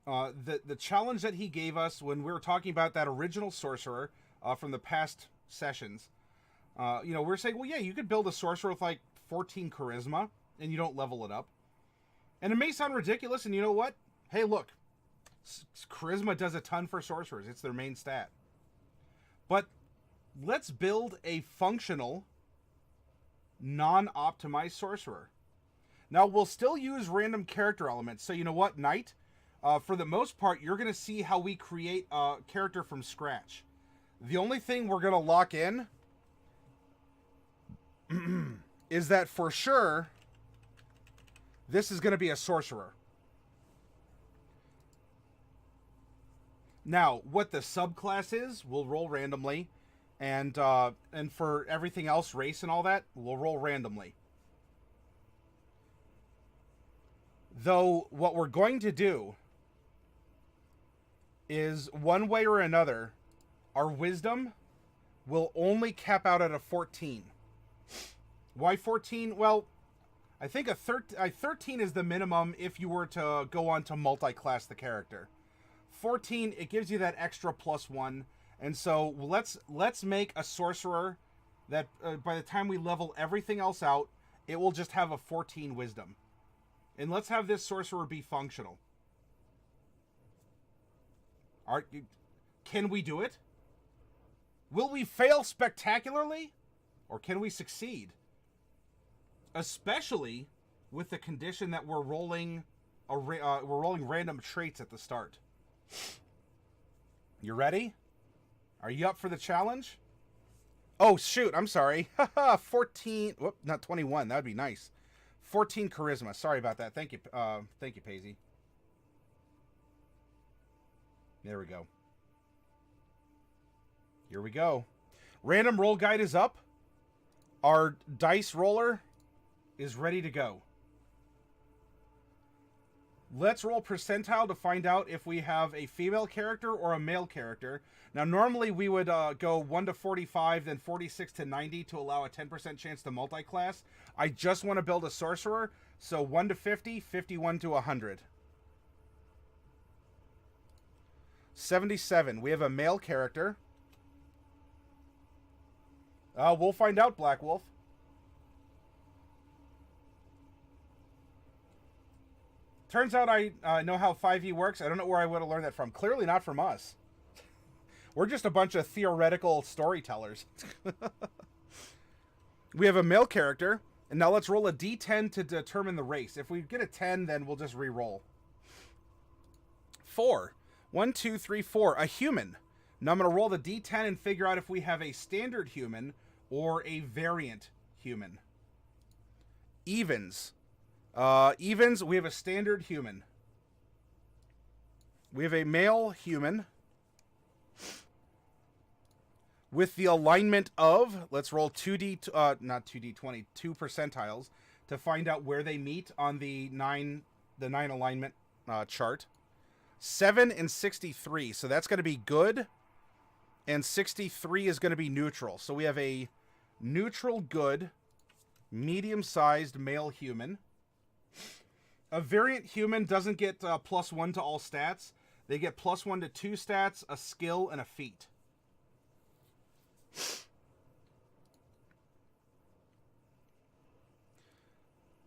The challenge that he gave us when we were talking about that original sorcerer from the past sessions, we're saying, well, yeah, you could build a sorcerer with like 14 charisma, and you don't level it up. And it may sound ridiculous, and you know what? Hey, look, charisma does a ton for sorcerers. It's their main stat. But let's build a functional, non-optimized sorcerer. Now, we'll still use random character elements. So you know what, Knight? For the most part, you're going to see how we create a character from scratch. The only thing we're going to lock in is that for sure, this is going to be a sorcerer. Now, what the subclass is, we'll roll randomly. And for everything else, race and all that, we'll roll randomly. Though, what we're going to do is, one way or another, our wisdom will only cap out at a 14. Why 14? Well, I think a 13 is the minimum if you were to go on to multi-class the character. 14, it gives you that extra +1. And so let's make a sorcerer that by the time we level everything else out, it will just have a 14 wisdom. And let's have this sorcerer be functional. Can we do it? Will we fail spectacularly? Or can we succeed? Especially with the condition that we're rolling random traits at the start. You ready? Are you up for the challenge? Oh, shoot. I'm sorry. Haha, 14. Whoop, not 21. That would be nice. 14 charisma. Sorry about that. Thank you, Paisy. There we go. Here we go. Random roll guide is up. Our dice roller is ready to go. Let's roll percentile to find out if we have a female character or a male character. Now, normally we would go 1 to 45, then 46 to 90 to allow a 10% chance to multi-class. I just want to build a sorcerer, so 1 to 50, 51 to 100. 77. We have a male character. We'll find out, Black Wolf. Turns out I know how 5e works. I don't know where I would have learned that from. Clearly not from us. We're just a bunch of theoretical storytellers. We have a male character. And now let's roll a d10 to determine the race. If we get a 10, then we'll just re-roll. 4. 1, 2, 3, 4. A human. Now I'm going to roll the d10 and figure out if we have a standard human or a variant human. Evens. Evens, we have a standard human. We have a male human with the alignment of, let's roll 2 percentiles to find out where they meet on the 9 alignment chart. 7 and 63, so that's going to be good, and 63 is going to be neutral. So we have a neutral good, medium-sized male human. A variant human doesn't get +1 to all stats. They get +1 to 2 stats, a skill, and a feat.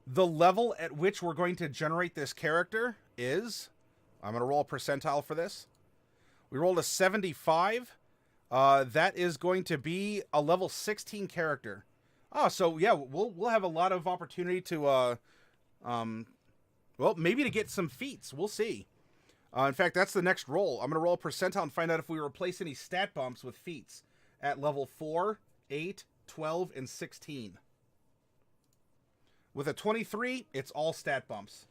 The level at which we're going to generate this character is... I'm going to roll a percentile for this. We rolled a 75. That is going to be a level 16 character. Oh, so yeah, we'll have a lot of opportunity to... well, maybe to get some feats. We'll see. In fact, that's the next roll. I'm going to roll a percentile and find out if we replace any stat bumps with feats at level 4, 8, 12, and 16. With a 23, it's all stat bumps.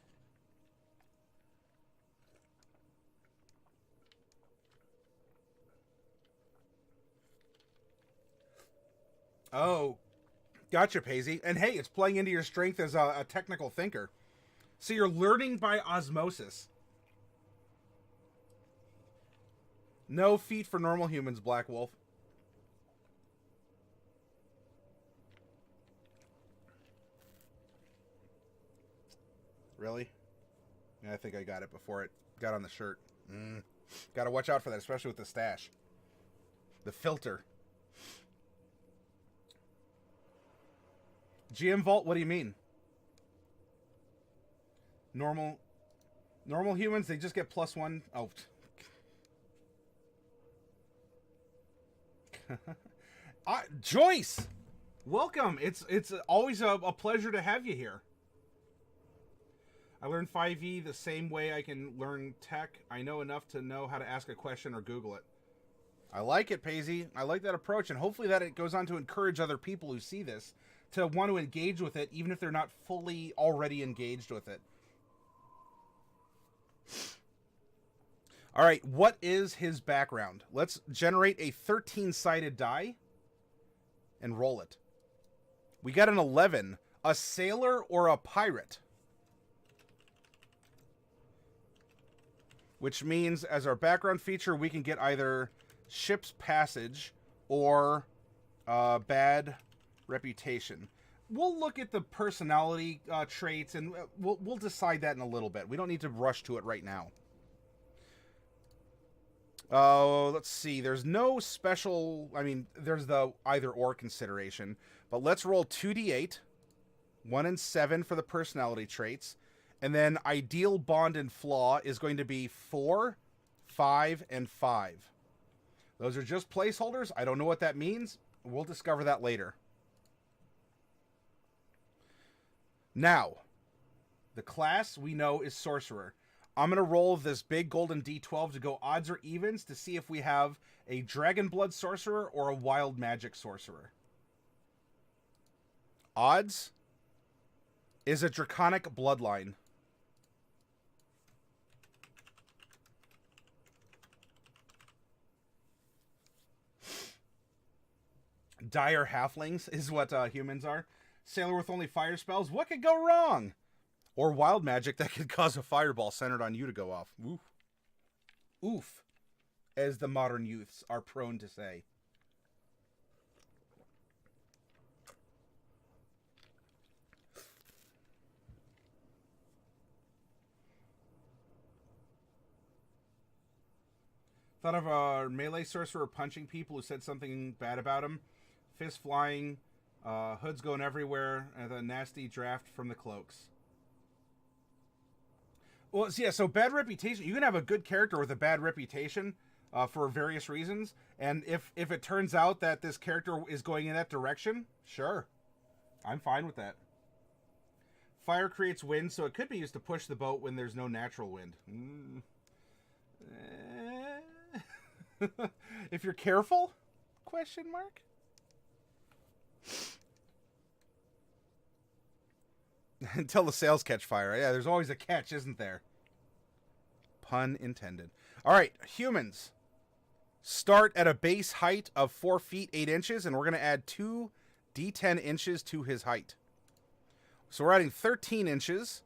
Oh, gotcha, Paisy. And hey, it's playing into your strength as a technical thinker. So you're learning by osmosis. No feat for normal humans, Black Wolf. Really? Yeah, I think I got it before it got on the shirt. Got to watch out for that, especially with the stash. The filter. GM Vault, what do you mean? Normal humans, they just get +1. Oh. Joyce! Welcome. It's always a pleasure to have you here. I learned 5e the same way I can learn tech. I know enough to know how to ask a question or Google it. I like it, Paisy. I like that approach, and hopefully that it goes on to encourage other people who see this to want to engage with it, even if they're not fully already engaged with it. All right, what is his background? Let's generate a 13-sided die and roll it. We got an 11. A sailor or a pirate? Which means as our background feature, we can get either ship's passage or bad reputation. We'll look at the personality traits, and we'll decide that in a little bit. We don't need to rush to it right now. Let's see. There's no special... I mean, there's the either-or consideration. But let's roll 2d8. 1 and 7 for the personality traits. And then ideal bond and flaw is going to be 4, 5, and 5. Those are just placeholders. I don't know what that means. We'll discover that later. Now, the class we know is Sorcerer. I'm going to roll this big golden D12 to go odds or evens to see if we have a Dragon Blood Sorcerer or a Wild Magic Sorcerer. Odds is a Draconic Bloodline. Dire halflings is what humans are. Sailor with only fire spells. What could go wrong? Or wild magic that could cause a fireball centered on you to go off. Oof. Oof, as the modern youths are prone to say. Thought of a melee sorcerer punching people who said something bad about him. Fist flying, hoods going everywhere, and a nasty draft from the cloaks. Well, yeah, so bad reputation. You can have a good character with a bad reputation for various reasons. And if it turns out that this character is going in that direction, sure. I'm fine with that. Fire creates wind, so it could be used to push the boat when there's no natural wind. If you're careful? Question mark? Until the sails catch fire. Yeah, there's always a catch, isn't there? Pun intended. All right, humans. Start at a base height of 4 feet 8 inches, and we're going to add 2 d10 inches to his height. So we're adding 13 inches.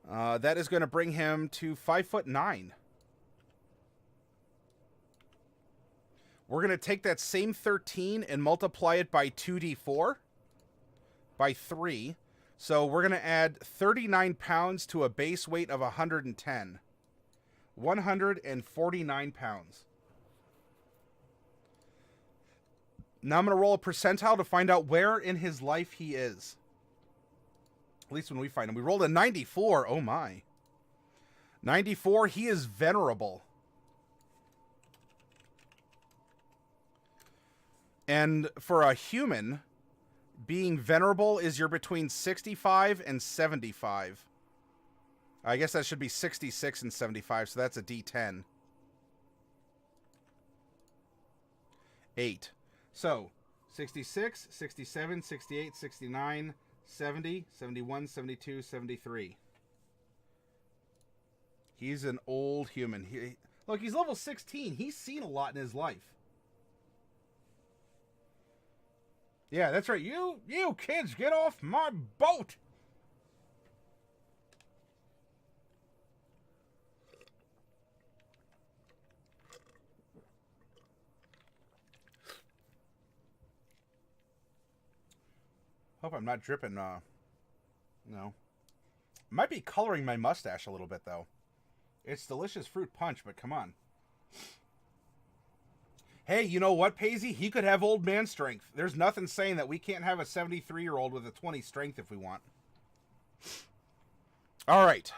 That is going to bring him to 5'9". We're going to take that same 13 and multiply it by 2d4 by 3. So we're going to add 39 pounds to a base weight of 110. 149 pounds. Now I'm going to roll a percentile to find out where in his life he is. At least when we find him. We rolled a 94. Oh my. 94, he is venerable. And for a human, being venerable is you're between 65 and 75. I guess that should be 66 and 75, so that's a D10. 8. So, 66, 67, 68, 69, 70, 71, 72, 73. He's an old human. Look, he's level 16. He's seen a lot in his life. Yeah, that's right. You kids, get off my boat! Hope I'm not dripping, no. Might be coloring my mustache a little bit, though. It's delicious fruit punch, but come on. Hey, you know what, Paisy? He could have old man strength. There's nothing saying that we can't have a 73-year-old with a 20 strength if we want. All right.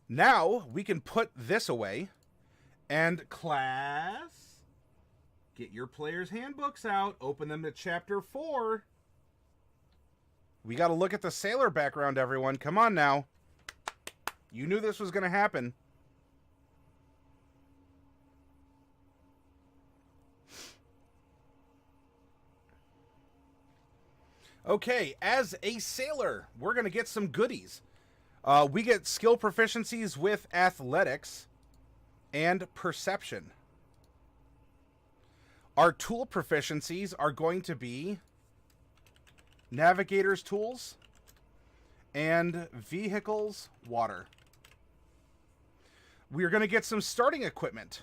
Now, we can put this away. And class, get your players' handbooks out. Open them to Chapter 4. We got to look at the sailor background, everyone. Come on now. You knew this was going to happen. Okay, as a sailor, we're going to get some goodies. We get skill proficiencies with athletics and perception. Our tool proficiencies are going to be navigator's tools and vehicles water. We are going to get some starting equipment.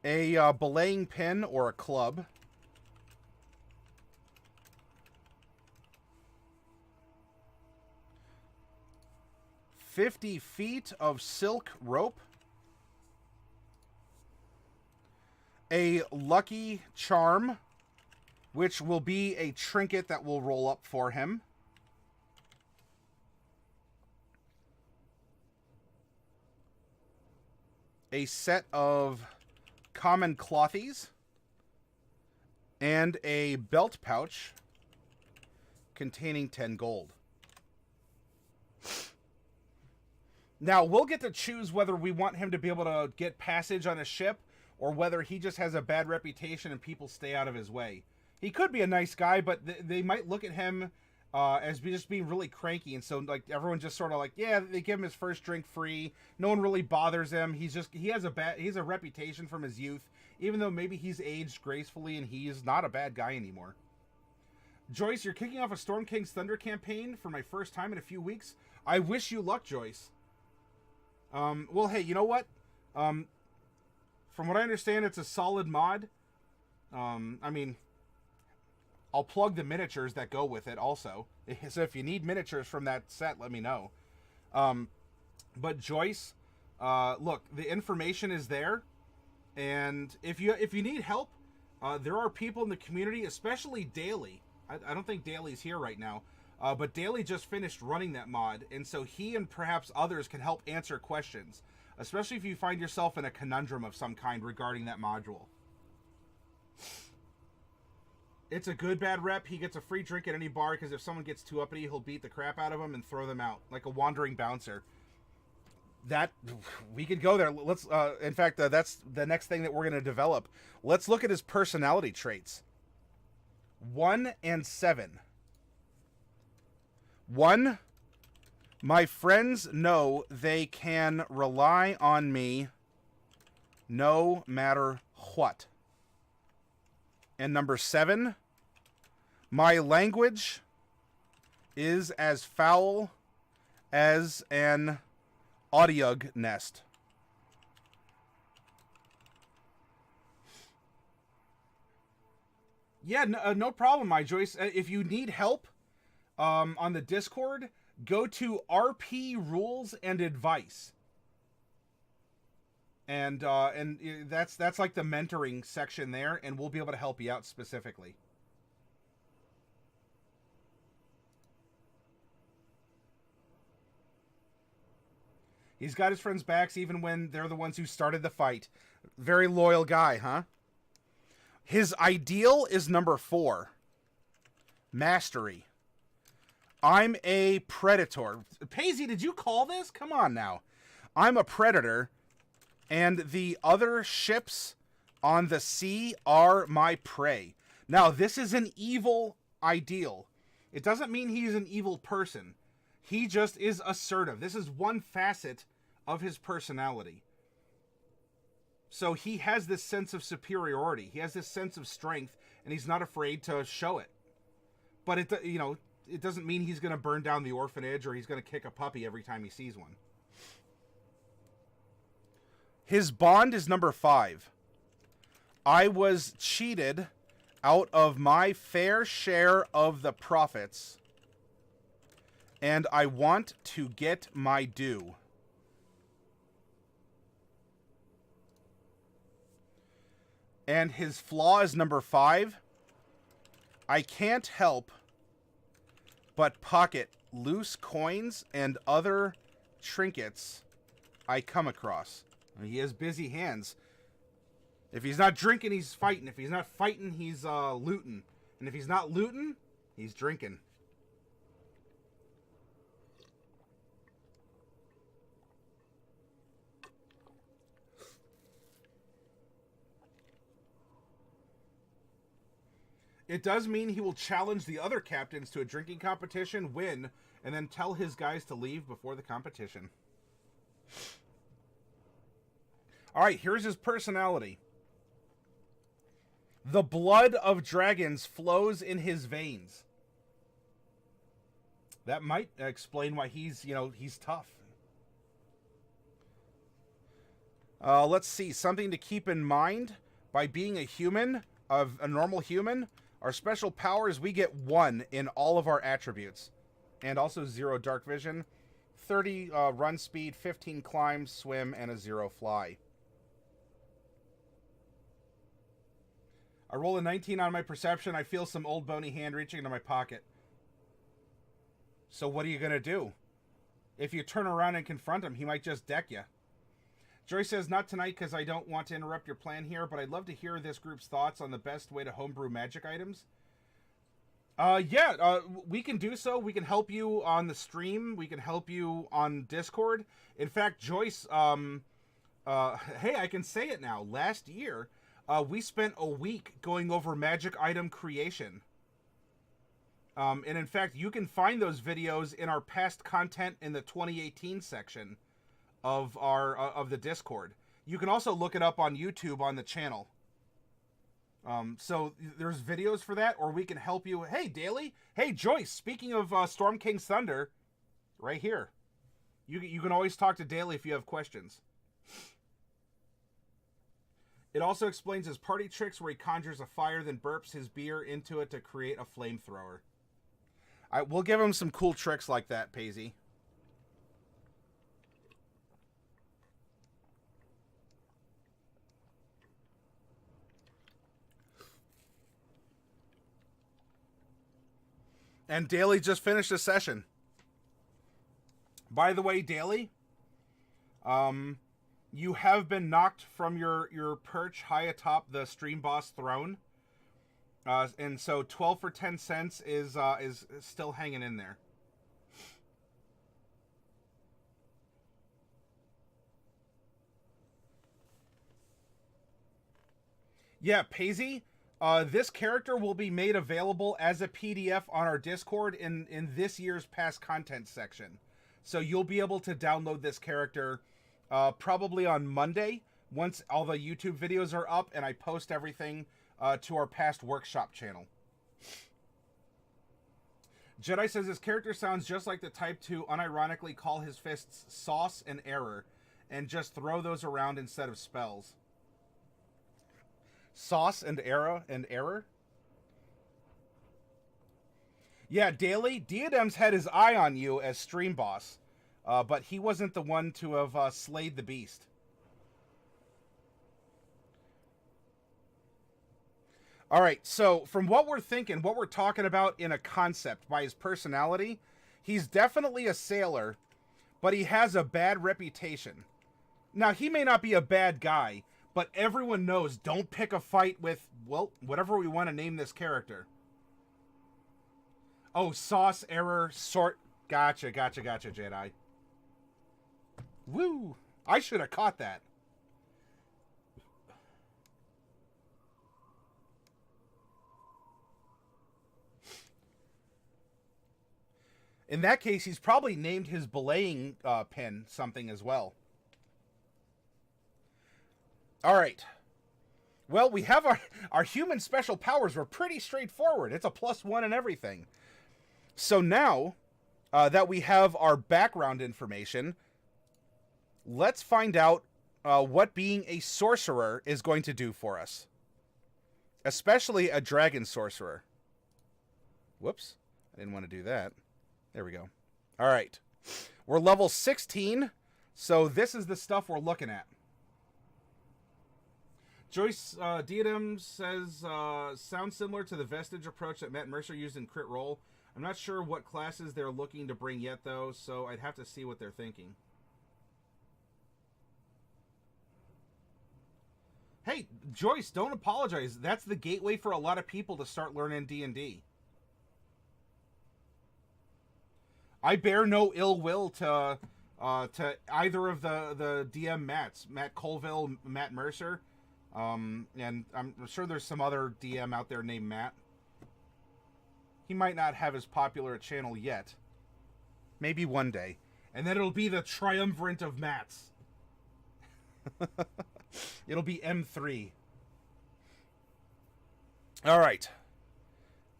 A belaying pin or a club. $50 feet of silk rope. A lucky charm, which will be a trinket that will roll up for him. A set of common clothies. And a belt pouch containing 10 gold. Now, we'll get to choose whether we want him to be able to get passage on a ship or whether he just has a bad reputation and people stay out of his way. He could be a nice guy, but they might look at him as just being really cranky. And so, like, everyone just sort of like, yeah, they give him his first drink free. No one really bothers him. He has a reputation from his youth, even though maybe he's aged gracefully and he's not a bad guy anymore. Joyce, you're kicking off a Storm King's Thunder campaign for my first time in a few weeks. I wish you luck, Joyce. Well, hey, you know what? From what I understand, it's a solid mod. I mean, I'll plug the miniatures that go with it also. So if you need miniatures from that set, let me know. But Joyce, look, the information is there. And if you need help, there are people in the community, especially Daly. I don't think Daly's here right now. But Daly just finished running that mod, and so he and perhaps others can help answer questions, especially if you find yourself in a conundrum of some kind regarding that module. It's a good bad rep. He gets a free drink at any bar because if someone gets too uppity, he'll beat the crap out of them and throw them out like a wandering bouncer. That we could go there. Let's. In fact, that's the next thing that we're going to develop. Let's look at his personality traits. 1 and 7. 1, my friends know they can rely on me no matter what. And number 7, my language is as foul as an audiog nest. Yeah, no problem, my Joyce. If you need help, on the Discord, go to RP Rules and Advice, and that's like the mentoring section there, and we'll be able to help you out specifically. He's got his friends' backs even when they're the ones who started the fight. Very loyal guy, huh? His ideal is number 4, mastery. I'm a predator. Paisy, did you call this? Come on now. I'm a predator, and the other ships on the sea are my prey. Now, this is an evil ideal. It doesn't mean he's an evil person. He just is assertive. This is one facet of his personality. So he has this sense of superiority. He has this sense of strength, and he's not afraid to show it. But it doesn't mean he's going to burn down the orphanage or he's going to kick a puppy every time he sees one. His bond is number 5. I was cheated out of my fair share of the profits And I want to get my due. And his flaw is number 5. I can't help but pocket loose coins and other trinkets I come across. He has busy hands. If he's not drinking, he's fighting. If he's not fighting, he's looting. And if he's not looting, he's drinking. It does mean he will challenge the other captains to a drinking competition, win, and then tell his guys to leave before the competition. Alright, here's his personality. The blood of dragons flows in his veins. That might explain why he's, he's tough. Let's see. Something to keep in mind. By being a human, a normal human, our special powers, we get 1 in all of our attributes. And also 0 dark vision, 30 run speed, 15 climb, swim, and a 0 fly. I roll a 19 on my perception. I feel some old bony hand reaching into my pocket. So what are you going to do? If you turn around and confront him, he might just deck you. Joy says, not tonight because I don't want to interrupt your plan here, but I'd love to hear this group's thoughts on the best way to homebrew magic items. We can do so. We can help you on the stream. We can help you on Discord. In fact, Joyce, hey, I can say it now. Last year, we spent a week going over magic item creation. And in fact, you can find those videos in our past content in the 2018 section of our of the Discord. You can also look it up on YouTube on the channel. So there's videos for that, or we can help you. Hey, Daily. Hey, Joyce. Speaking of Storm King's Thunder, right here. You can always talk to Daily if you have questions. It also explains his party tricks where he conjures a fire, then burps his beer into it to create a flamethrower. We'll give him some cool tricks like that, Paisy. And Daly just finished a session. By the way, Daly, you have been knocked from your perch high atop the stream boss throne. And so 12 for 10 cents is still hanging in there. Yeah, Paisy, this character will be made available as a PDF on our Discord in this year's past content section. So you'll be able to download this character probably on Monday, once all the YouTube videos are up and I post everything to our past workshop channel. Jedi says his character sounds just like the type to unironically call his fists sauce and error and just throw those around instead of spells. Sauce and error? Yeah, Daily, Diadem's had his eye on you as stream boss, but he wasn't the one to have slayed the beast. All right, so from what we're thinking, what we're talking about in a concept by his personality, he's definitely a sailor, but he has a bad reputation. Now, he may not be a bad guy, but everyone knows don't pick a fight with, well, whatever we want to name this character. Oh, sauce, error, sort. Gotcha, Jedi. Woo! I should have caught that. In that case, he's probably named his belaying pin something as well. All right. Well, we have our human special powers were pretty straightforward. It's a +1 and everything. So now that we have our background information, let's find out what being a sorcerer is going to do for us. Especially a dragon sorcerer. Whoops. I didn't want to do that. There we go. All right. We're level 16, so this is the stuff we're looking at. Joyce Diadem says, sounds similar to the Vestige approach that Matt Mercer used in Crit Roll. I'm not sure what classes they're looking to bring yet, though, so I'd have to see what they're thinking. Hey, Joyce, don't apologize. That's the gateway for a lot of people to start learning D&D. I bear no ill will to either of the DM Matts, Matt Colville, Matt Mercer, and I'm sure there's some other DM out there named Matt. He might not have as popular a channel yet. Maybe one day. And then it'll be the triumvirate of Matts. It'll be M3. All right.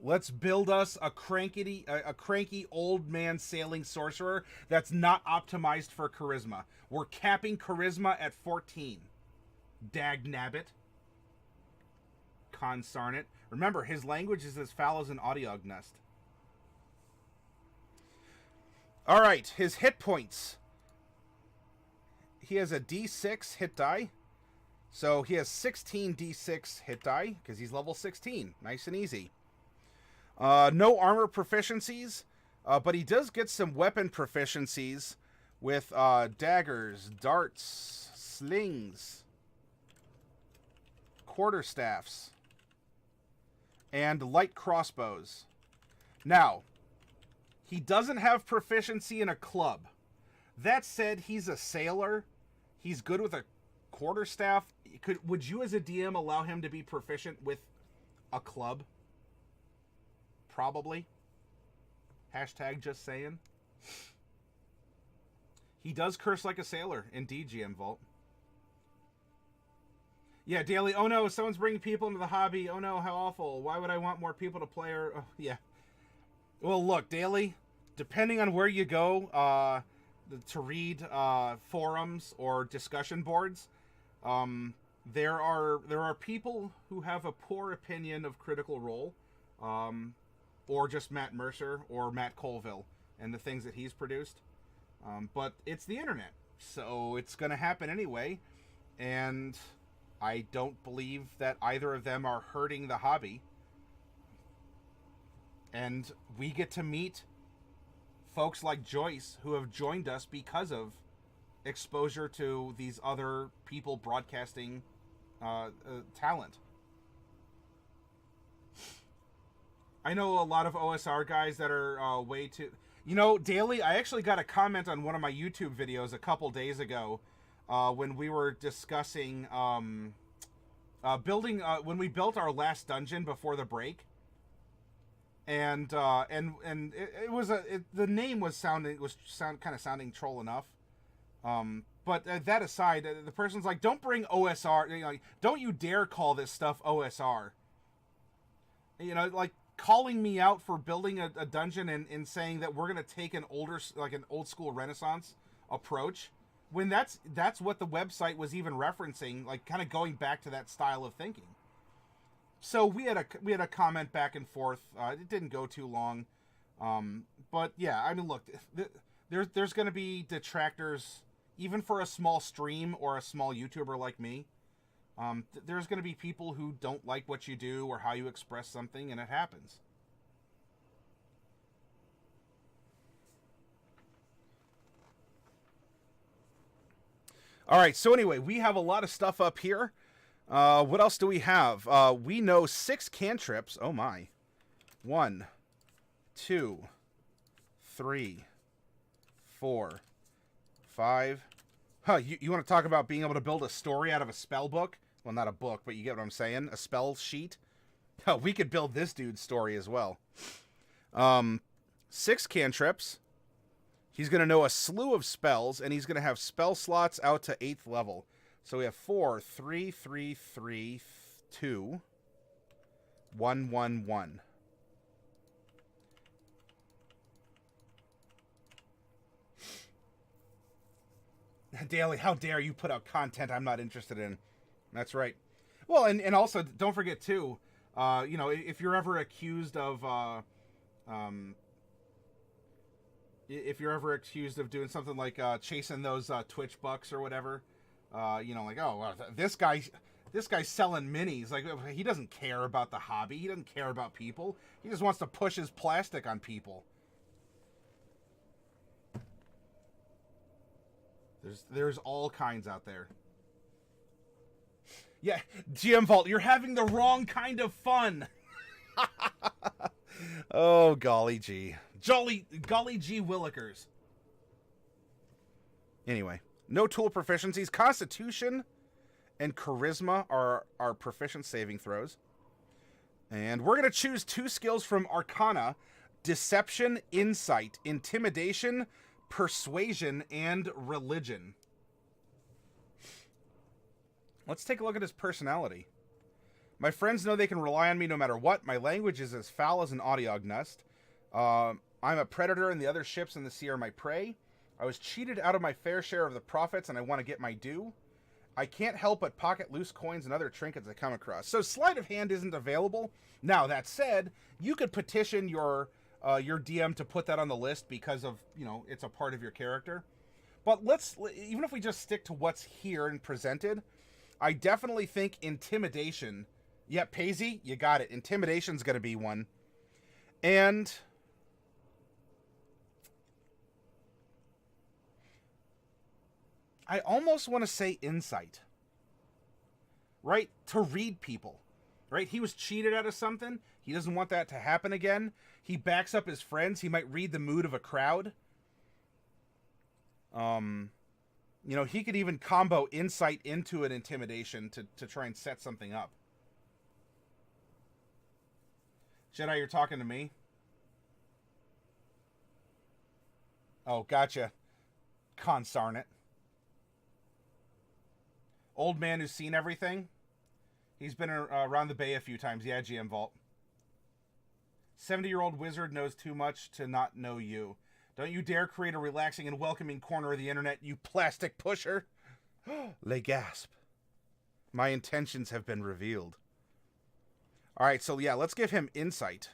Let's build us a cranky old man sailing sorcerer that's not optimized for charisma. We're capping charisma at 14. Dag nabbit. Consarn it. Remember, his language is as foul as an audiog nest. All right, his hit points. He has a D6 hit die. So he has 16 D6 hit die because he's level 16. Nice and easy. No armor proficiencies, but he does get some weapon proficiencies with daggers, darts, slings, quarterstaffs, and light crossbows. Now, he doesn't have proficiency in a club. That said, he's a sailor. He's good with a quarterstaff. Would you as a DM allow him to be proficient with a club? Probably. Hashtag just saying. He does curse like a sailor. Indeed, GM Vault. Yeah, Daily. Oh no, someone's bringing people into the hobby. Oh no, how awful. Why would I want more people to play? Oh, yeah. Well, look, Daily, depending on where you go to read forums or discussion boards, there are people who have a poor opinion of Critical Role, or just Matt Mercer or Matt Colville and the things that he's produced. But it's the internet, so it's going to happen anyway, and I don't believe that either of them are hurting the hobby. And we get to meet folks like Joyce who have joined us because of exposure to these other people broadcasting talent. I know a lot of OSR guys that are way too... You know, Daily, I actually got a comment on one of my YouTube videos a couple days ago when we were discussing building... when we built our last dungeon before the break. And it was the name was kind of sounding troll enough. But that aside, the person's like, don't bring OSR, you know, like, don't you dare call this stuff OSR. You know, like calling me out for building a dungeon and saying that we're going to take an old school Renaissance approach, when that's what the website was even referencing, like kind of going back to that style of thinking. So we had a comment back and forth. It didn't go too long, but yeah, I mean, look, there's going to be detractors, even for a small stream or a small YouTuber like me. There's going to be people who don't like what you do or how you express something, and it happens. All right, so anyway, we have a lot of stuff up here. What else do we have? We know 6 cantrips. Oh my. 1, 2, 3, 4, 5. Huh, you want to talk about being able to build a story out of a spell book? Well, not a book, but you get what I'm saying. A spell sheet. Oh, we could build this dude's story as well. 6 cantrips. He's going to know a slew of spells, and he's going to have spell slots out to 8th level. So we have 4, 3, 3, 3, 2, 1, 1, 1. Daily, how dare you put out content I'm not interested in? That's right. Well, and also, don't forget, too, you know, if you're ever accused of if you're ever accused of doing something like chasing those Twitch bucks or whatever, you know, like, oh, this guy's selling minis. Like, he doesn't care about the hobby. He doesn't care about people. He just wants to push his plastic on people. There's all kinds out there. Yeah, GM Vault, you're having the wrong kind of fun. Oh, golly gee. Golly gee willikers. Anyway, no tool proficiencies. Constitution and Charisma are our proficient saving throws. And we're going to choose 2 skills from Arcana. Deception, Insight, Intimidation, Persuasion, and Religion. Let's take a look at his personality. My friends know they can rely on me no matter what. My language is as foul as an audiog nest. I'm a predator and the other ships in the sea are my prey. I was cheated out of my fair share of the profits and I want to get my due. I can't help but pocket loose coins and other trinkets I come across. So sleight of hand isn't available. Now, that said, you could petition your DM to put that on the list because of, you know, it's a part of your character. But even if we just stick to what's here and presented, I definitely think Intimidation. Yep, Paisley, you got it. Intimidation's going to be one. And I almost want to say Insight. Right? To read people. Right? He was cheated out of something. He doesn't want that to happen again. He backs up his friends. He might read the mood of a crowd. You know, he could even combo Insight into an Intimidation to try and set something up. Jedi, you're talking to me? Oh, gotcha. Consarn it. Old man who's seen everything? He's been around the bay a few times. Yeah, GM Vault. 70-year-old wizard knows too much to not know you. Don't you dare create a relaxing and welcoming corner of the internet, you plastic pusher. Les gasp. My intentions have been revealed. All right, so yeah, let's give him Insight.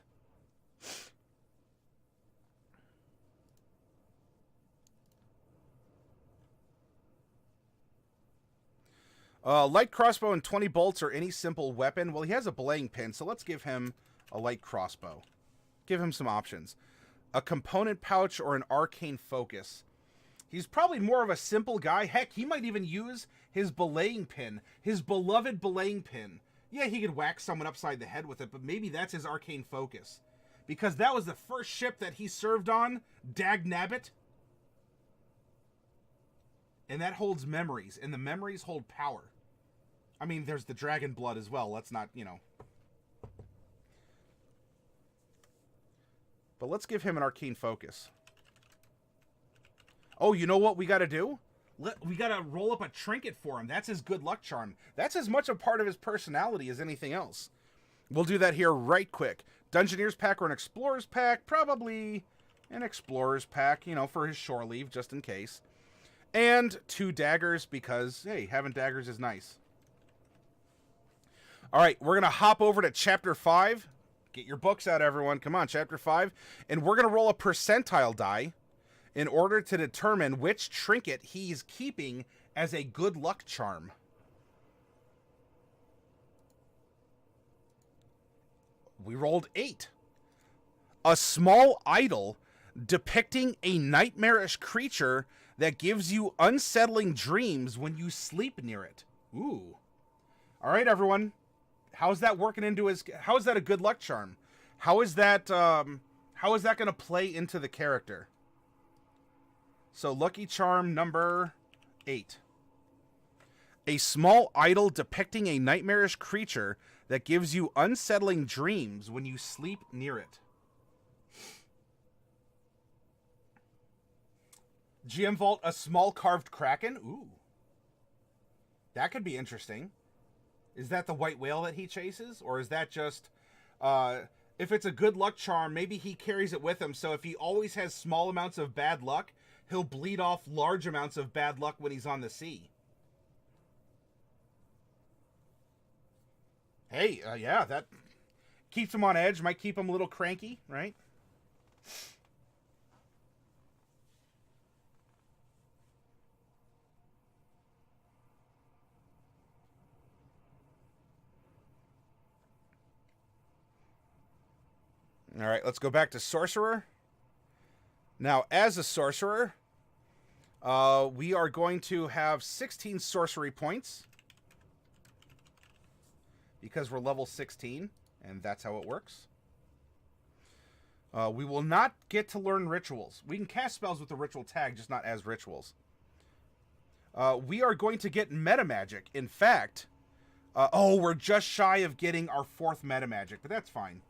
Light crossbow and 20 bolts or any simple weapon. Well, he has a belaying pin, so let's give him a light crossbow. Give him some options. A component pouch or an arcane focus. He's probably more of a simple guy. Heck, he might even use his belaying pin, his beloved belaying pin. Yeah, he could whack someone upside the head with it, but maybe that's his arcane focus. Because that was the first ship that he served on, Dagnabbit. And that holds memories, and the memories hold power. I mean, there's the dragon blood as well. Let's not, you know. But let's give him an arcane focus. Oh, you know what we got to do? We got to roll up a trinket for him. That's his good luck charm. That's as much a part of his personality as anything else. We'll do that here right quick. Dungeoneer's pack or an explorer's pack? Probably an explorer's pack, you know, for his shore leave, just in case. And 2 daggers because, hey, having daggers is nice. All right, we're going to hop over to Chapter 5. Get your books out, everyone. Come on, Chapter 5. And we're going to roll a percentile die in order to determine which trinket he's keeping as a good luck charm. We rolled 8. A small idol depicting a nightmarish creature that gives you unsettling dreams when you sleep near it. Ooh. All right, everyone. How's that working into his... How is that a good luck charm? How is that going to play into the character? So, lucky charm number 8. A small idol depicting a nightmarish creature that gives you unsettling dreams when you sleep near it. GM Vault, a small carved kraken? Ooh. That could be interesting. Is that the white whale that he chases? Or is that just... if it's a good luck charm, maybe he carries it with him. So if he always has small amounts of bad luck, he'll bleed off large amounts of bad luck when he's on the sea. Hey, yeah, that keeps him on edge. Might keep him a little cranky, right? All right, let's go back to Sorcerer. Now, as a Sorcerer, we are going to have 16 sorcery points because we're level 16, and that's how it works. We will not get to learn rituals. We can cast spells with the ritual tag, just not as rituals. We are going to get meta magic. In fact, we're just shy of getting our 4th meta magic, but that's fine.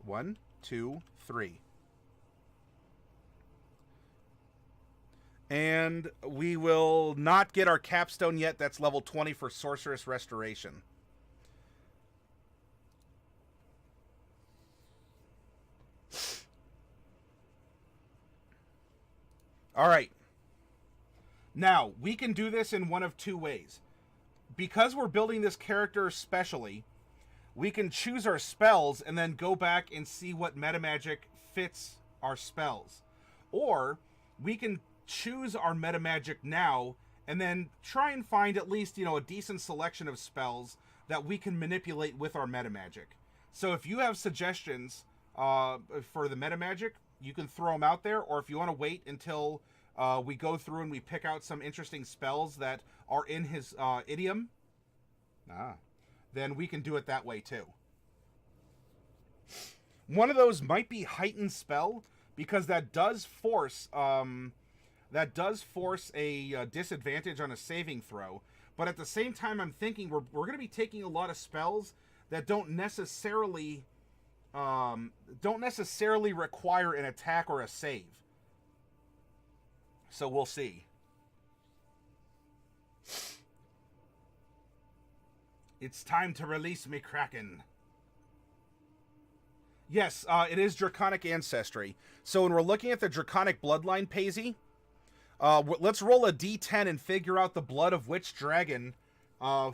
1, 2, 3. And we will not get our capstone yet. That's level 20 for Sorceress Restoration. All right. Now, we can do this in one of 2 ways. Because we're building this character specially, we can choose our spells and then go back and see what meta magic fits our spells. Or we can choose our meta magic now and then try and find at least, a decent selection of spells that we can manipulate with our meta magic. So if you have suggestions for the meta magic, you can throw them out there, or if you want to wait until we go through and we pick out some interesting spells that are in his idiom, then we can do it that way too. One of those might be Heightened Spell, because that does force a disadvantage on a saving throw. But at the same time, I'm thinking we're going to be taking a lot of spells that don't necessarily require an attack or a save. So we'll see. It's time to release me, Kraken. Yes, it is Draconic ancestry. So when we're looking at the Draconic Bloodline, Paisy, let's roll a d10 and figure out the blood of which dragon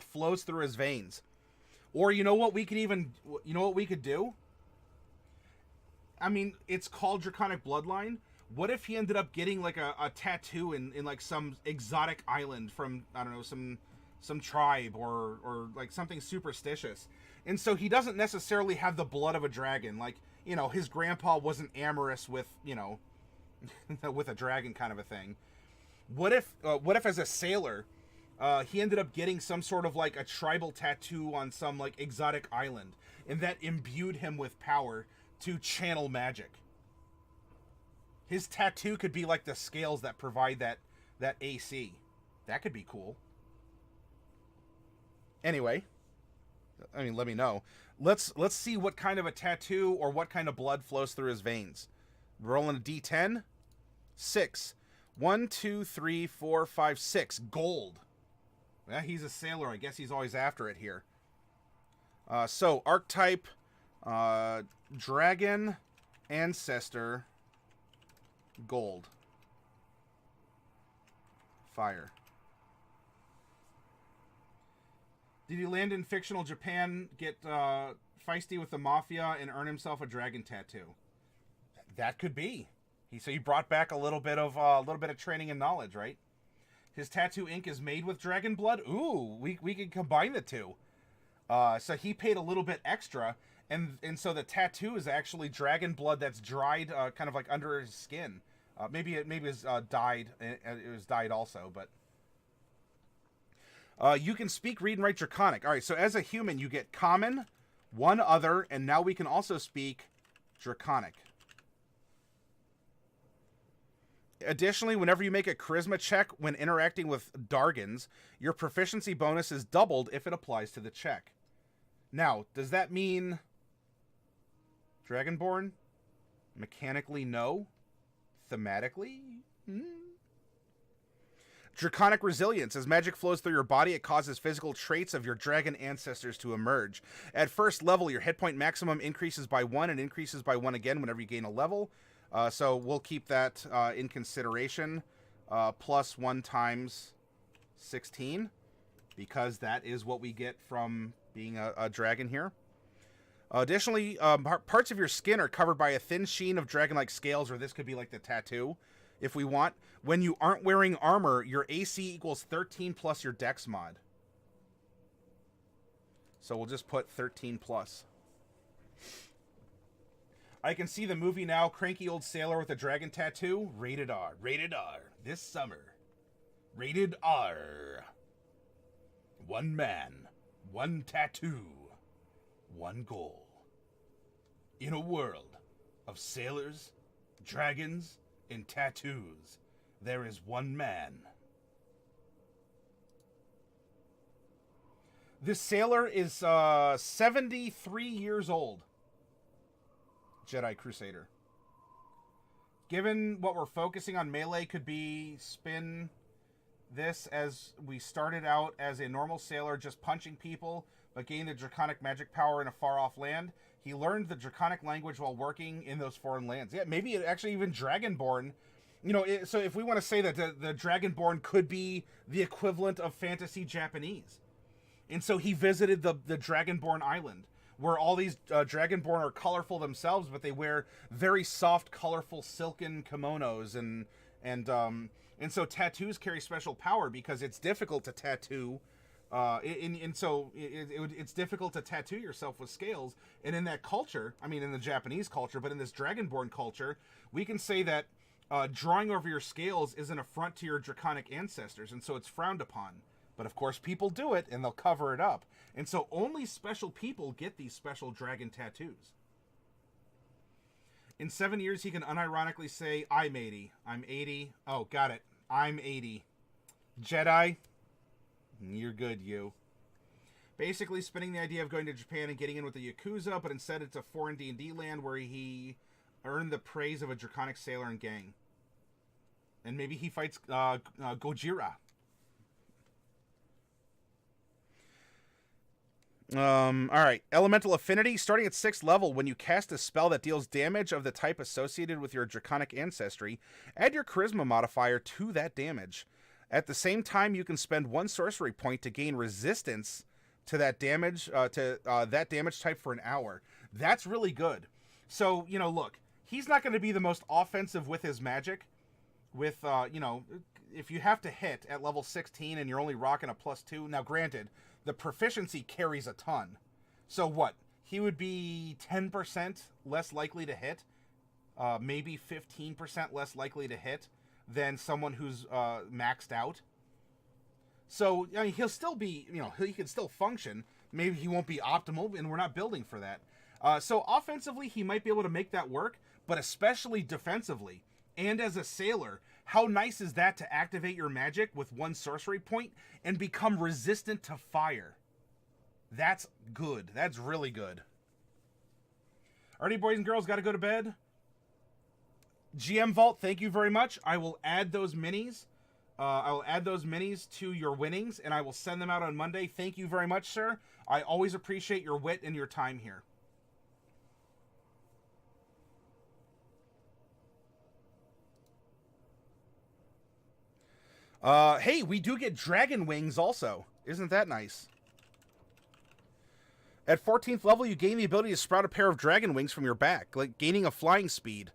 flows through his veins. Or you know what we could do? I mean, it's called Draconic Bloodline. What if he ended up getting like a tattoo in like some exotic island from, I don't know, some tribe or like something superstitious. And so he doesn't necessarily have the blood of a dragon. Like, his grandpa wasn't amorous with, with a dragon kind of a thing. What if as a sailor, he ended up getting some sort of like a tribal tattoo on some like exotic island, and that imbued him with power to channel magic? His tattoo could be like the scales that provide that AC. That could be cool. Anyway, I mean, let me know. Let's see what kind of a tattoo or what kind of blood flows through his veins. Rolling a d10. 6. 1, 2, 3, 4, 5, 6. Gold. Yeah, he's a sailor. I guess he's always after it here. So, archetype, dragon, ancestor, gold. Fire. Did he land in fictional Japan, get feisty with the mafia, and earn himself a dragon tattoo? That could be. So he brought back a little bit of training and knowledge, right? His tattoo ink is made with dragon blood. Ooh, we could combine the two. So he paid a little bit extra, and so the tattoo is actually dragon blood that's dried, kind of like under his skin. Maybe it was dyed. It was dyed also, but. You can speak, read, and write Draconic. All right, so as a human, you get Common, one other, and now we can also speak Draconic. Additionally, whenever you make a Charisma check when interacting with Dargans, your proficiency bonus is doubled if it applies to the check. Now, does that mean Dragonborn? Mechanically, no. Thematically, Draconic Resilience. As magic flows through your body, it causes physical traits of your dragon ancestors to emerge. At first level, your hit point maximum increases by 1 and increases by 1 again whenever you gain a level. So we'll keep that in consideration. Plus 1 times 16, because that is what we get from being a dragon here. Additionally, parts of your skin are covered by a thin sheen of dragon-like scales, or this could be like the tattoo, if we want. When you aren't wearing armor, your AC equals 13 plus your dex mod. So we'll just put 13 plus. I can see the movie now, Cranky Old Sailor with a Dragon Tattoo. Rated R. Rated R. This summer. Rated R. One man. One tattoo. One goal. In a world of sailors, dragons, and tattoos, there is one man. This sailor is 73 years old. Jedi Crusader. Given what we're focusing on, melee could be spin this as we started out as a normal sailor just punching people, but gained the draconic magic power in a far-off land. He learned the draconic language while working in those foreign lands. Yeah, maybe actually even dragonborn. You know, so if we want to say that the dragonborn could be the equivalent of fantasy Japanese. And so he visited the Dragonborn Island, where all these Dragonborn are colorful themselves, but they wear very soft, colorful, silken kimonos, and so tattoos carry special power because it's difficult to tattoo, so it's difficult to tattoo yourself with scales. And in that culture, I mean, in the Japanese culture, but in this Dragonborn culture, we can say that drawing over your scales is an affront to your draconic ancestors, and so it's frowned upon. But of course people do it and they'll cover it up. And so only special people get these special dragon tattoos. In 7 years he can unironically say, I'm 80. I'm 80. Oh, got it. I'm 80. Jedi, you're good, you. Basically spinning the idea of going to Japan and getting in with the Yakuza, but instead it's a foreign D&D land where he earned the praise of a draconic sailor and gang. And maybe he fights Gojira. Alright. Elemental Affinity. Starting at 6th level, when you cast a spell that deals damage of the type associated with your draconic ancestry, add your charisma modifier to that damage. At the same time, you can spend 1 sorcery point to gain resistance to that damage, that damage type for an hour. That's really good. So, you know, look, he's not going to be the most offensive with his magic. With, you know, if you have to hit at level 16 and you're only rocking a +2, now granted, the proficiency carries a ton. So what? He would be 10% less likely to hit, maybe 15% less likely to hit than someone who's maxed out. So, I mean, he'll still be, you know, he can still function. Maybe he won't be optimal, and we're not building for that. So offensively, he might be able to make that work, but especially defensively. And as a sailor, how nice is that to activate your magic with 1 sorcery point and become resistant to fire? That's good. That's really good. Alrighty, boys and girls, got to go to bed. GM Vault, thank you very much. I will add those minis. I will add those minis to your winnings, and I will send them out on Monday. Thank you very much, sir. I always appreciate your wit and your time here. Hey, we do get dragon wings also. Isn't that nice? At 14th level, you gain the ability to sprout a pair of dragon wings from your back, like gaining a flying speed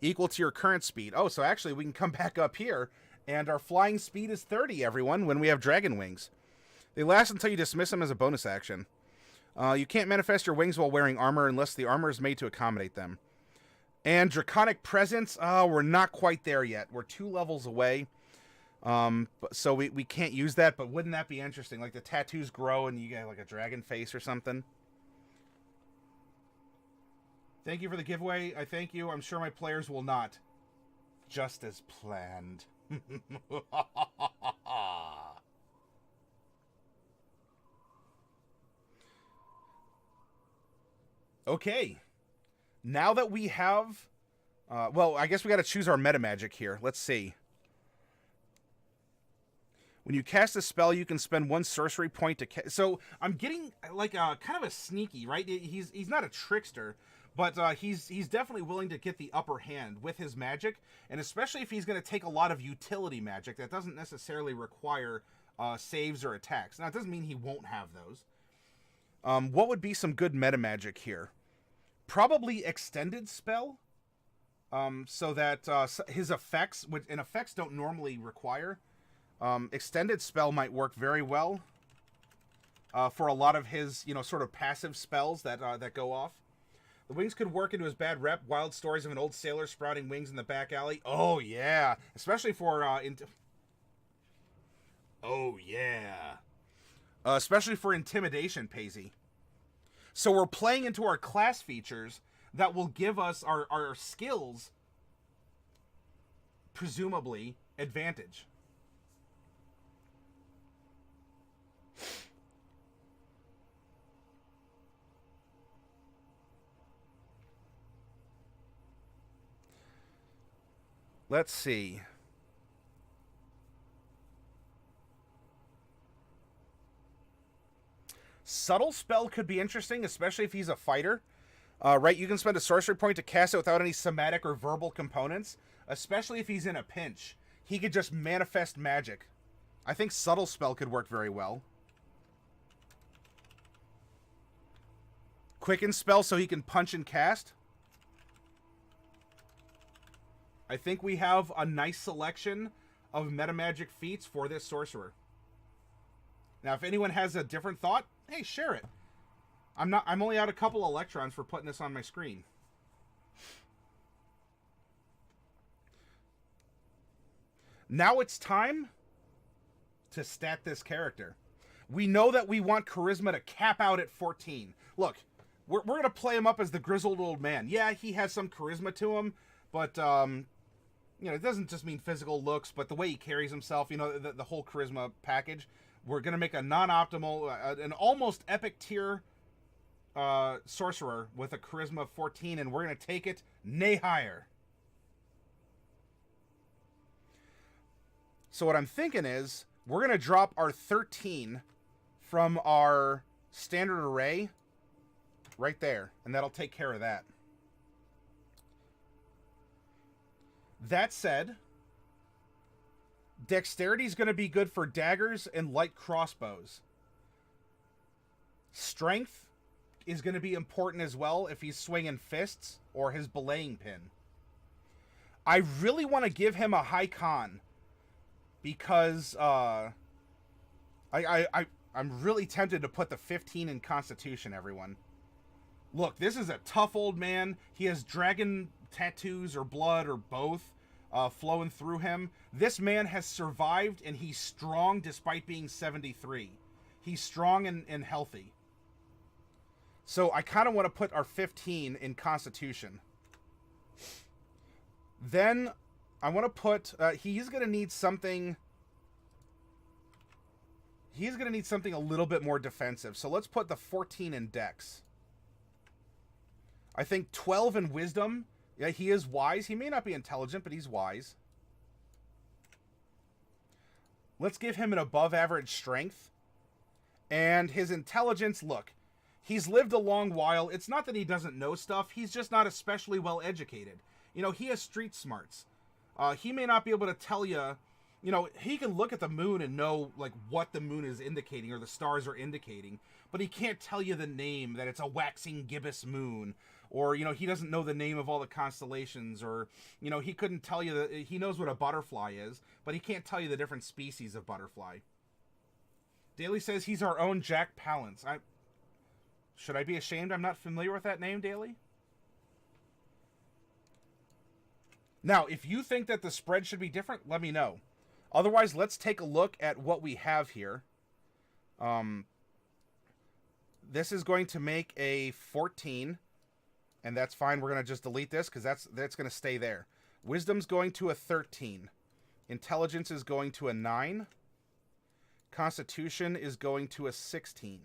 equal to your current speed. Oh, so actually we can come back up here, and our flying speed is 30, everyone, when we have dragon wings. They last until you dismiss them as a bonus action. You can't manifest your wings while wearing armor unless the armor is made to accommodate them. And Draconic Presence, we're not quite there yet. We're 2 levels away. So we can't use that, but wouldn't that be interesting? Like the tattoos grow and you get like a dragon face or something. Thank you for the giveaway. I thank you. I'm sure my players will not. Just as planned. Okay. Now that we have... well, I guess we got to choose our meta magic here. Let's see. When you cast a spell, you can spend 1 sorcery point to... So, I'm getting, like, kind of a sneaky, right? He's not a trickster, but he's definitely willing to get the upper hand with his magic, and especially if he's going to take a lot of utility magic that doesn't necessarily require saves or attacks. Now, it doesn't mean he won't have those. What would be some good meta magic here? Probably Extended Spell, so that his effects, and effects don't normally require... Extended Spell might work very well. for a lot of his, sort of passive spells that go off. The wings could work into his bad rep. Wild stories of an old sailor sprouting wings in the back alley. Oh, yeah. Especially for... Oh, yeah. Especially for intimidation, Paisy. So we're playing into our class features that will give us our skills, presumably, advantage. Let's see. Subtle spell could be interesting, especially if he's a fighter. Right, you can spend a sorcery point to cast it without any somatic or verbal components, especially if he's in a pinch. He could just manifest magic. I think subtle spell could work very well. Quicken spell so he can punch and cast. I think we have a nice selection of metamagic feats for this sorcerer. Now, if anyone has a different thought, hey, share it. I'm only out a couple electrons for putting this on my screen. Now it's time to stat this character. We know that we want charisma to cap out at 14. Look, we're going to play him up as the grizzled old man. Yeah, he has some charisma to him, but it doesn't just mean physical looks, but the way he carries himself, the whole charisma package. We're going to make a non-optimal, an almost epic tier sorcerer with a charisma of 14, and we're going to take it nay higher. So what I'm thinking is, we're going to drop our 13 from our standard array right there, and that'll take care of that. That said, dexterity is going to be good for daggers and light crossbows. Strength is going to be important as well if he's swinging fists or his belaying pin. I really want to give him a high con because I'm really tempted to put the 15 in Constitution, everyone. Look, this is a tough old man. He has dragon tattoos or blood or both flowing through him. This man has survived, and he's strong despite being 73. He's strong and healthy. So I kind of want to put our 15 in Constitution. Then I want to put... he's going to need something... He's going to need something a little bit more defensive. So let's put the 14 in Dex. I think 12 in Wisdom. Yeah, he is wise. He may not be intelligent, but he's wise. Let's give him an above-average strength. And his intelligence, look, he's lived a long while. It's not that he doesn't know stuff. He's just not especially well-educated. He has street smarts. He may not be able to tell you, he can look at the moon and know, like, what the moon is indicating or the stars are indicating, but he can't tell you the name, that it's a waxing gibbous moon, or, he doesn't know the name of all the constellations, or, he couldn't tell you that he knows what a butterfly is, but he can't tell you the different species of butterfly. Daly says he's our own Jack Palance. Should I be ashamed I'm not familiar with that name, Daly? Now, if you think that the spread should be different, let me know. Otherwise, let's take a look at what we have here. This is going to make a 14, and that's fine. We're going to just delete this because that's going to stay there. Wisdom's going to a 13. Intelligence is going to a 9. Constitution is going to a 16.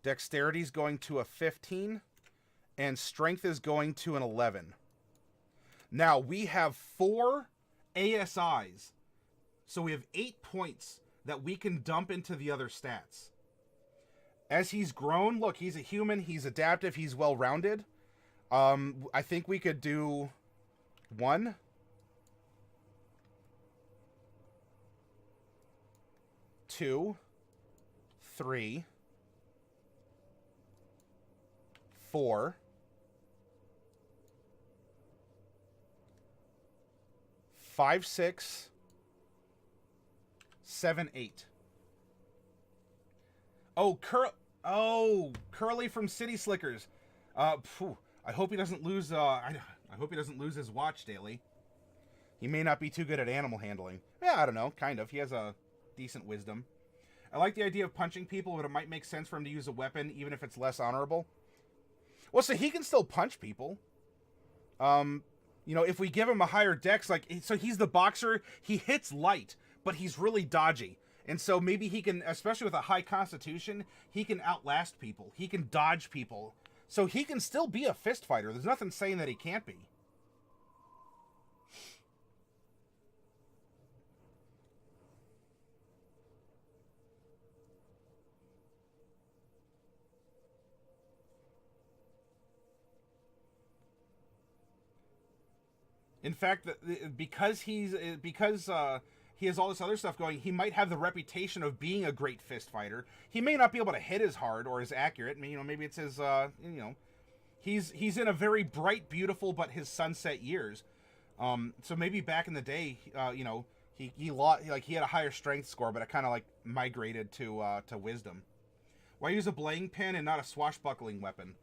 Dexterity is going to a 15. And Strength is going to an 11. Now, we have 4 ASIs. So we have 8 points that we can dump into the other stats. As he's grown, look, he's a human, he's adaptive, he's well-rounded. I think we could do 1, 2, 3, 4, 5, 6, 7, 8. Oh, Curly from City Slickers. I hope he doesn't lose. I hope he doesn't lose his watch daily. He may not be too good at animal handling. Yeah, I don't know. Kind of. He has a decent wisdom. I like the idea of punching people, but it might make sense for him to use a weapon, even if it's less honorable. Well, so he can still punch people. You know, if we give him a higher dex, like, so he's the boxer, he hits light, but he's really dodgy. And so maybe he can, especially with a high constitution, he can outlast people. He can dodge people. So he can still be a fist fighter. There's nothing saying that he can't be. In fact, because he has all this other stuff going, he might have the reputation of being a great fist fighter. He may not be able to hit as hard or as accurate. You know, maybe it's his he's in a very bright, beautiful, but his sunset years. So maybe back in the day, he lost, like, he had a higher strength score, but it kind of like migrated to wisdom. Why use a belaying pin and not a swashbuckling weapon?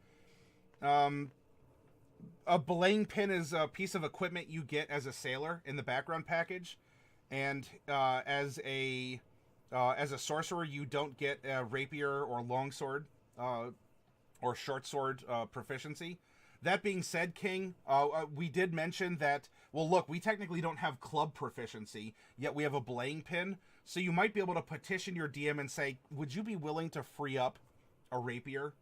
A belaying pin is a piece of equipment you get as a sailor in the background package, and as a sorcerer, you don't get a rapier or longsword or short sword proficiency. That being said, King, we did mention that, well, look, we technically don't have club proficiency, yet we have a belaying pin, so you might be able to petition your DM and say, would you be willing to free up a rapier?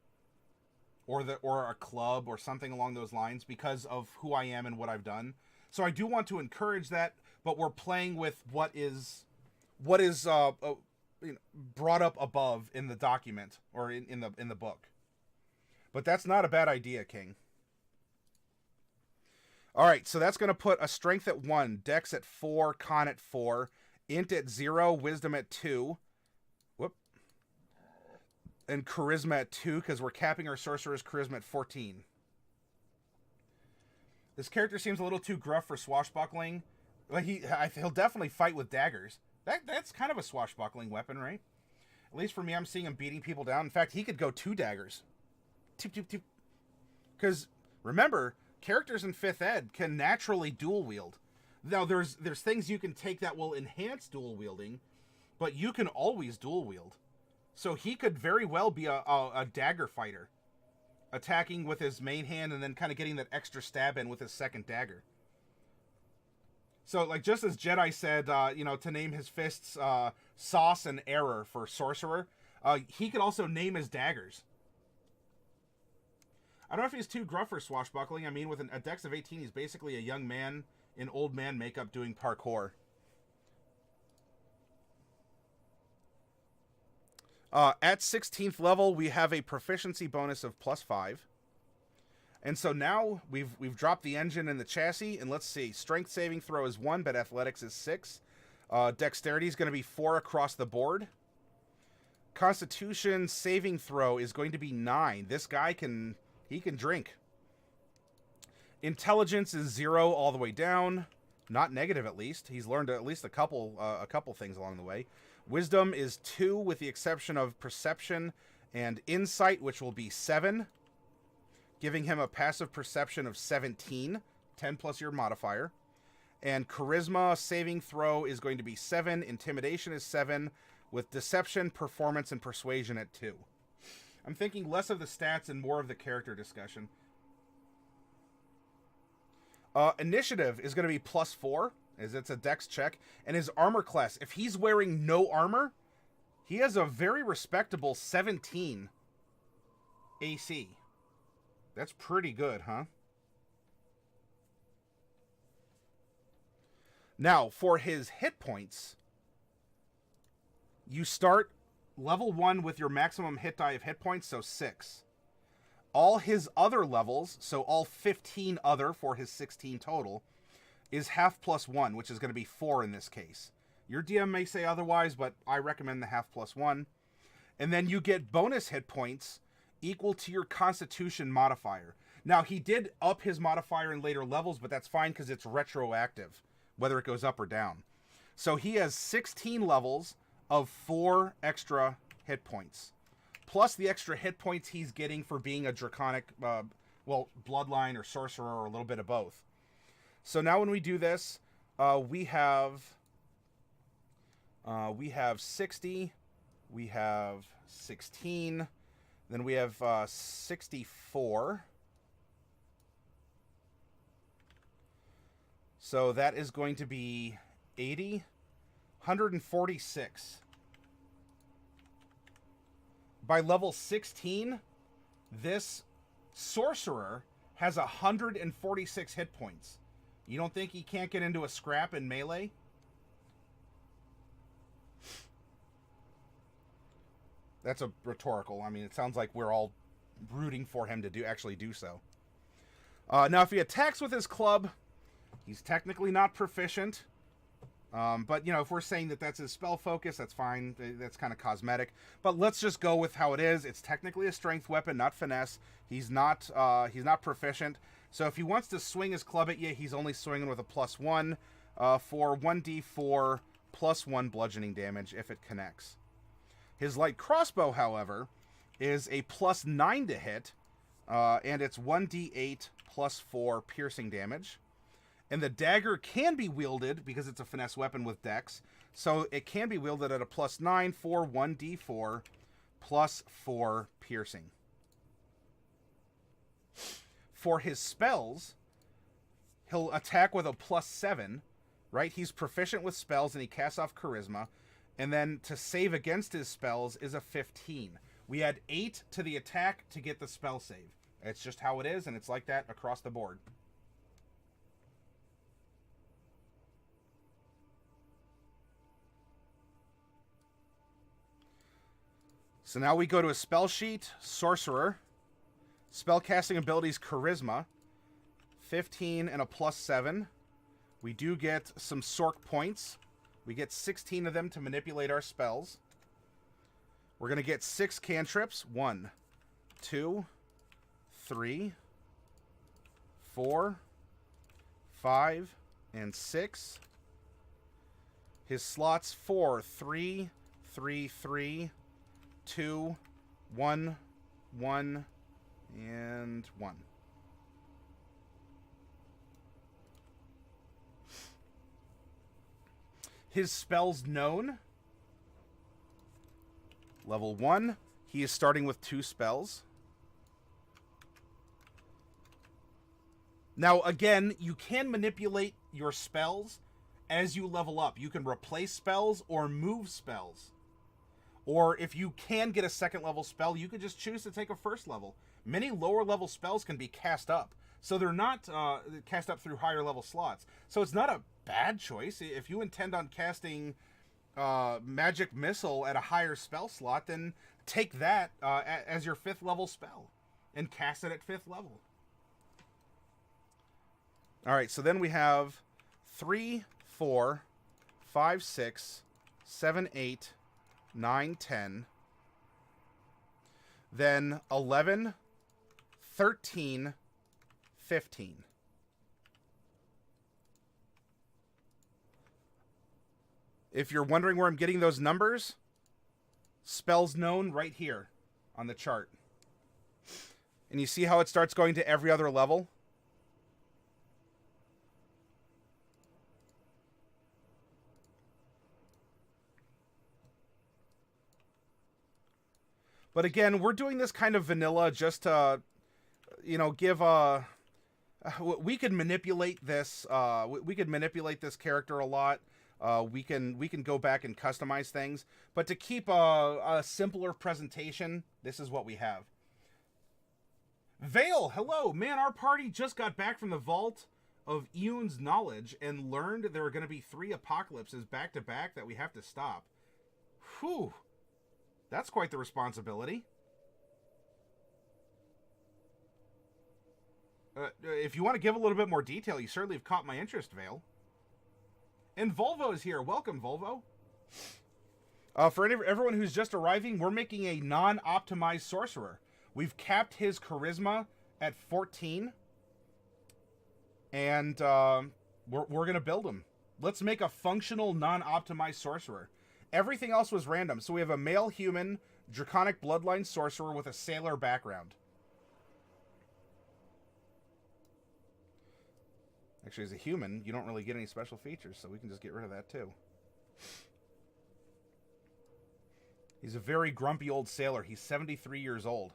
Or a club or something along those lines because of who I am and what I've done. So I do want to encourage that, but we're playing with what is brought up above in the document or in the book. But that's not a bad idea, King. All right, so that's going to put a strength at 1, dex at 4, con at 4, int at 0, wisdom at 2. And charisma at 2, because we're capping our sorcerer's charisma at 14. This character seems a little too gruff for swashbuckling. But he'll definitely fight with daggers. That's kind of a swashbuckling weapon, right? At least for me, I'm seeing him beating people down. In fact, he could go 2 daggers. Toop, toop, toop. Because, remember, characters in 5th ed can naturally dual wield. Now, there's things you can take that will enhance dual wielding, but you can always dual wield. So he could very well be a dagger fighter, attacking with his main hand and then kind of getting that extra stab in with his second dagger. So, like, just as Jedi said, to name his fists Sauce and Error for Sorcerer, he could also name his daggers. I don't know if he's too gruff for swashbuckling. I mean, with a dex of 18, he's basically a young man in old man makeup doing parkour. At 16th level, we have a proficiency bonus of +5. And so now we've dropped the engine and the chassis, and let's see. Strength saving throw is 1, but athletics is 6. Dexterity is going to be 4 across the board. Constitution saving throw is going to be 9. This guy can drink. Intelligence is 0 all the way down. Not negative, at least. He's learned at least a couple things along the way. Wisdom is 2, with the exception of perception and insight, which will be 7, giving him a passive perception of 17, 10 plus your modifier. And charisma saving throw is going to be 7, intimidation is 7, with deception, performance, and persuasion at 2. I'm thinking less of the stats and more of the character discussion. Initiative is going to be +4, as it's a dex check. And his armor class, if he's wearing no armor, he has a very respectable 17 AC. That's pretty good, huh? Now, for his hit points, you start level 1 with your maximum hit die of hit points, so 6. All his other levels, so all 15 other for his 16 total, is half +1, which is going to be 4 in this case. Your DM may say otherwise, but I recommend the half +1. And then you get bonus hit points equal to your Constitution modifier. Now, he did up his modifier in later levels, but that's fine because it's retroactive, whether it goes up or down. So he has 16 levels of 4 extra hit points. plus the extra hit points he's getting for being a Draconic, well, Bloodline or Sorcerer or a little bit of both. So now when we do this, we have 60, we have 16, then we have 64. So that is going to be 80, 146. By level 16, this Sorcerer has 146 hit points. You don't think he can't get into a scrap in melee? That's a rhetorical. I mean, it sounds like we're all rooting for him to actually do so. Now, if he attacks with his club, he's technically not proficient. But, you know, if we're saying that that's his spell focus, that's fine. That's kind of cosmetic. But let's just go with how it is. It's technically a strength weapon, not finesse. He's not proficient. So if he wants to swing his club at you, he's only swinging with a +1 for 1d4 +1 bludgeoning damage if it connects. His light crossbow, however, is a +9 to hit, and it's 1d8 +4 piercing damage. And the dagger can be wielded, because it's a finesse weapon with dex, so it can be wielded at a +9 for 1d4 +4 piercing. For his spells, he'll attack with a +7, right? He's proficient with spells, and he casts off charisma. And then to save against his spells is a 15. We add 8 to the attack to get the spell save. It's just how it is, and it's like that across the board. So now we go to a spell sheet, Sorcerer. Spellcasting abilities, Charisma. 15 and a +7. We do get some Sorc points. We get 16 of them to manipulate our spells. We're going to get 6 cantrips. 1, 2, 3, 4, 5, and 6. His slots 4, 3, 3, 3, 2, 1, 1, and 1. His spells known. Level 1, he is starting with 2 spells. Now, again, you can manipulate your spells as you level up. You can replace spells or move spells. Or if you can get a second level spell, you could just choose to take a first level. Many lower level spells can be cast up. So they're not cast up through higher level slots. So it's not a bad choice. If you intend on casting Magic Missile at a higher spell slot, then take that as your 5th level spell and cast it at 5th level. Alright, so then we have 3, 4, 5, 6, 7, 8, 9, 10. Then 11, 13, 15. If you're wondering where I'm getting those numbers, spells known right here on the chart. And you see how it starts going to every other level? But again, we're doing this kind of vanilla just to, you know, give a... we could manipulate this. We could manipulate this character a lot. We can go back and customize things. But to keep a simpler presentation, this is what we have. Vale, hello. Man, our party just got back from the Vault of Eon's Knowledge and learned there are going to be 3 apocalypses back to back that we have to stop. Whew. That's quite the responsibility. If you want to give a little bit more detail, you certainly have caught my interest, Vale. And Volvo is here. Welcome, Volvo. For everyone who's just arriving, we're making a non-optimized Sorcerer. We've capped his Charisma at 14. And we're going to build him. Let's make a functional non-optimized Sorcerer. Everything else was random. So we have a male human, Draconic Bloodline Sorcerer with a sailor background. Actually, as a human, you don't really get any special features, so we can just get rid of that too. He's a very grumpy old sailor. He's 73 years old.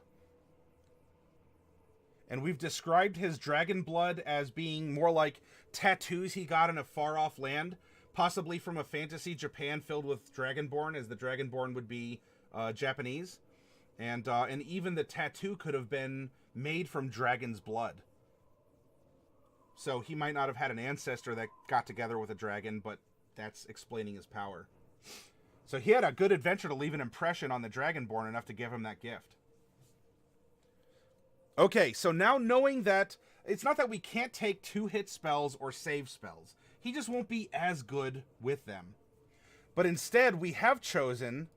And we've described his dragon blood as being more like tattoos he got in a far-off land, possibly from a fantasy Japan filled with dragonborn, as the dragonborn would be Japanese. And even the tattoo could have been made from dragon's blood. So he might not have had an ancestor that got together with a dragon, but that's explaining his power. So he had a good adventure to leave an impression on the dragonborn enough to give him that gift. Okay, so now knowing that it's not that we can't take 2-hit spells or save spells. He just won't be as good with them. But instead, we have chosen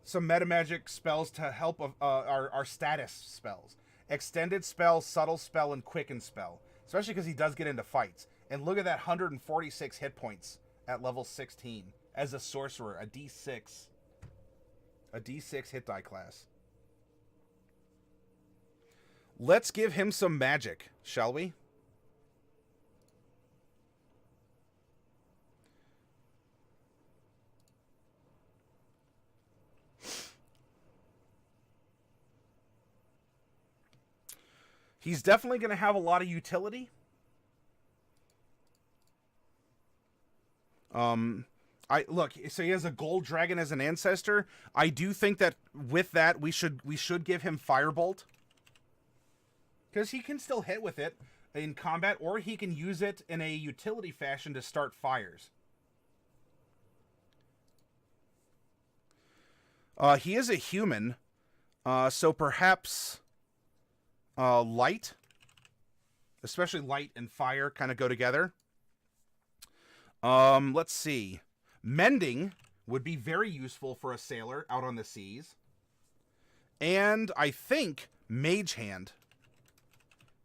some metamagic spells to help our status spells. Extended spell, subtle spell, and quicken spell. Especially because he does get into fights. And look at that 146 hit points at level 16 as a sorcerer, a D6. A D6 hit die class. Let's give him some magic, shall we? He's definitely going to have a lot of utility. Look, so he has a gold dragon as an ancestor. I do think that with that we should give him Firebolt, because he can still hit with it in combat, or he can use it in a utility fashion to start fires. He is a human, so perhaps light, especially light and fire, kind of go together. Let's see. Mending would be very useful for a sailor out on the seas. And I think Mage Hand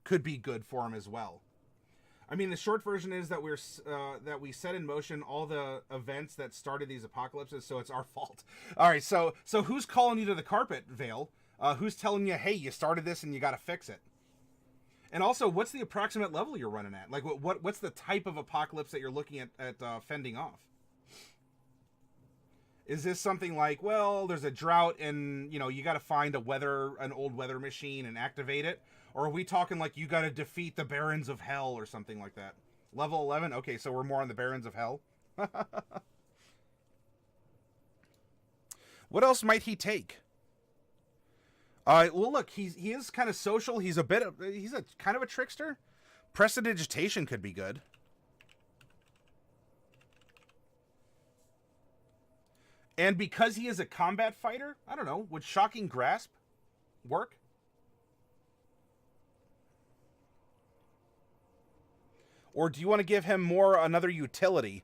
could be good for him as well. I mean, the short version is that we set in motion all the events that started these apocalypses, so it's our fault. All right, so who's calling you to the carpet, Vale? Who's telling you, hey, you started this and you got to fix it? And also, what's the approximate level you're running at? Like, what's the type of apocalypse that you're looking at fending off? Is this something like, well, there's a drought and, you know, you got to find an old weather machine and activate it? Or are we talking like you got to defeat the Barons of Hell or something like that? Level 11? Okay, so we're more on the Barons of Hell. What else might he take? Well, look, he is kind of social. He's a kind of a trickster. Prestidigitation could be good. And because he is a combat fighter, I don't know, would Shocking Grasp work? Or do you want to give him another utility?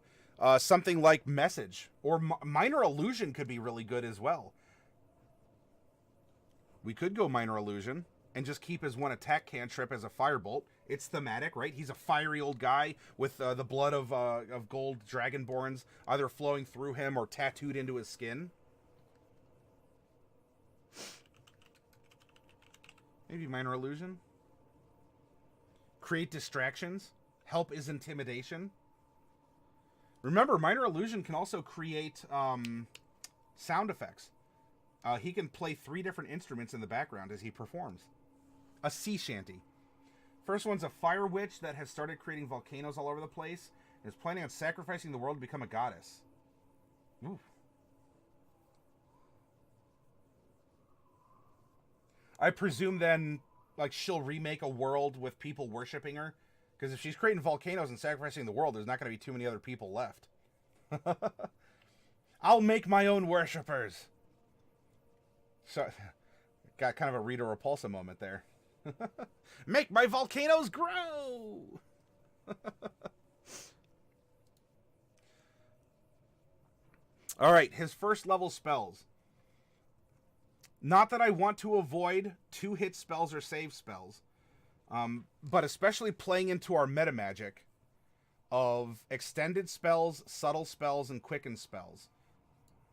Something like Message. Or Minor Illusion could be really good as well. We could go Minor Illusion and just keep his one attack cantrip as a Firebolt. It's thematic, right? He's a fiery old guy with the blood of gold dragonborns either flowing through him or tattooed into his skin. Maybe Minor Illusion. Create distractions. Help is intimidation. Remember, Minor Illusion can also create sound effects. He can play 3 different instruments in the background as he performs. A sea shanty. First one's a fire witch that has started creating volcanoes all over the place and is planning on sacrificing the world to become a goddess. Ooh. I presume then, like, she'll remake a world with people worshipping her. Because if she's creating volcanoes and sacrificing the world, there's not going to be too many other people left. I'll make my own worshippers. So, got kind of a Rita Repulsa moment there. Make my volcanoes grow! Alright, his first level spells. Not that I want to avoid 2-hit spells or save spells. But especially playing into our meta magic of extended spells, subtle spells, and quicken spells.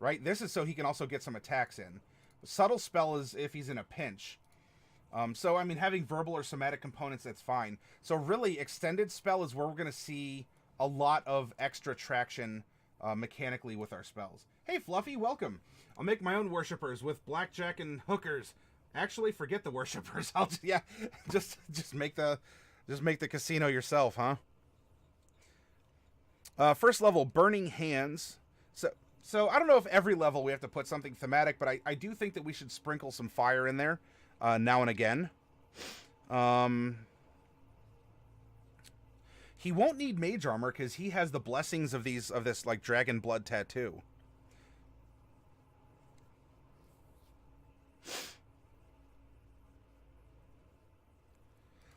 right? This is so he can also get some attacks in. Subtle spell is if he's in a pinch. So, I mean, having verbal or somatic components, that's fine. So, really, extended spell is where we're going to see a lot of extra traction mechanically with our spells. Hey, Fluffy, welcome. I'll make my own worshippers with blackjack and hookers. Actually, forget the worshippers. I'll just make the casino yourself, huh? First level, Burning Hands. So I don't know if every level we have to put something thematic, but I do think that we should sprinkle some fire in there now and again. He won't need mage armor because he has the blessings of this like dragon blood tattoo.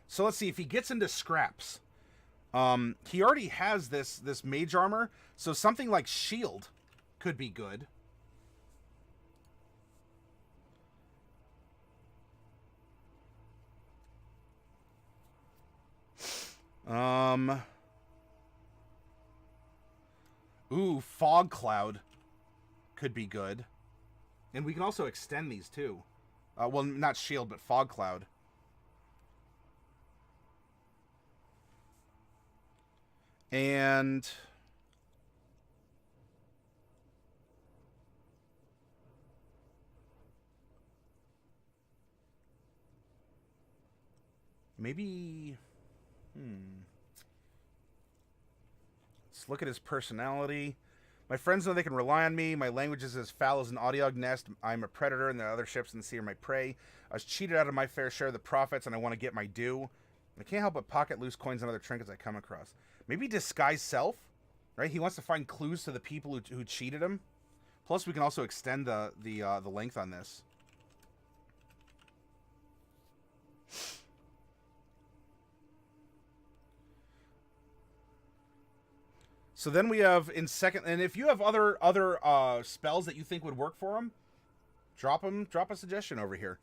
So let's see if he gets into scraps. He already has this mage armor, so something like shield could be good. Ooh, fog cloud could be good. And we can also extend these too. Well, not shield, but fog cloud. And maybe let's look at his personality. My friends know they can rely on me. My language is as foul as an audiog nest. I'm a predator, and the other ships in the sea are my prey. I was cheated out of my fair share of the profits, and I want to get my due. I can't help but pocket loose coins and other trinkets I come across. Maybe disguise self, right? He wants to find clues to the people who cheated him. Plus, we can also extend the length on this. So then we have in second, and if you have other spells that you think would work for him, drop a suggestion over here.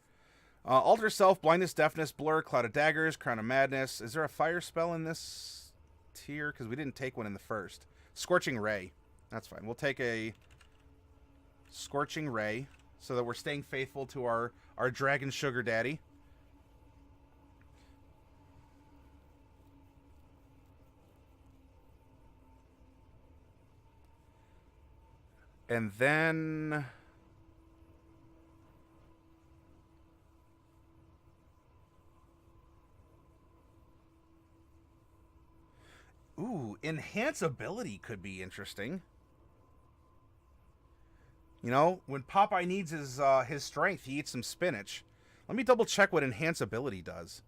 Alter Self, Blindness, Deafness, Blur, Cloud of Daggers, Crown of Madness. Is there a fire spell in this tier? Because we didn't take one in the first. Scorching Ray. That's fine. We'll take a Scorching Ray so that we're staying faithful to our dragon sugar daddy. And then ooh, enhance ability could be interesting. You know, when Popeye needs his strength, he eats some spinach. Let me double check what enhance ability does.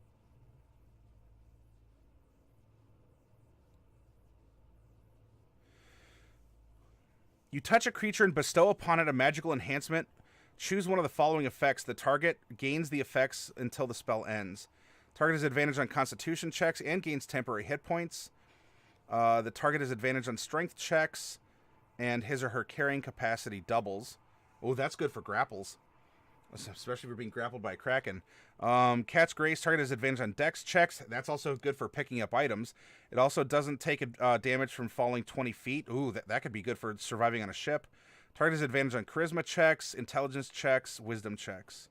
You touch a creature and bestow upon it a magical enhancement. Choose one of the following effects. The target gains the effects until the spell ends. Target has advantage on constitution checks and gains temporary hit points. The target has advantage on strength checks, and his or her carrying capacity doubles. Oh, that's good for grapples, especially if you're being grappled by a kraken. Cat's Grace, target has advantage on dex checks. That's also good for picking up items. It also doesn't take damage from falling 20 feet. Ooh, that could be good for surviving on a ship. Target has advantage on charisma checks, intelligence checks, wisdom checks.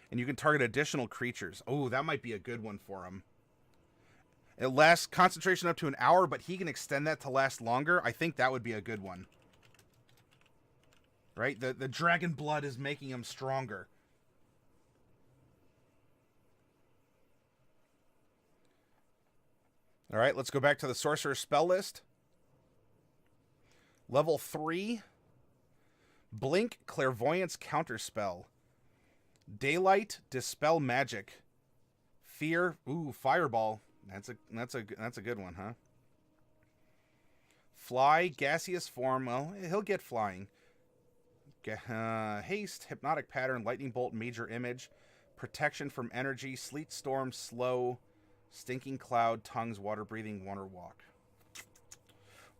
And you can target additional creatures. Oh, that might be a good one for him. It lasts concentration up to an hour, but he can extend that to last longer. I think that would be a good one. Right? The dragon blood is making him stronger. All right, let's go back to the Sorcerer spell list. Level 3. Blink, Clairvoyance Counterspell. Daylight, Dispel Magic. Fear, ooh, Fireball. That's a good one, huh? Fly, Gaseous Form. Well, he'll get flying. Haste, Hypnotic Pattern, Lightning Bolt, Major Image, Protection from Energy, Sleet Storm, Slow, Stinking Cloud, Tongues, Water Breathing, Water Walk.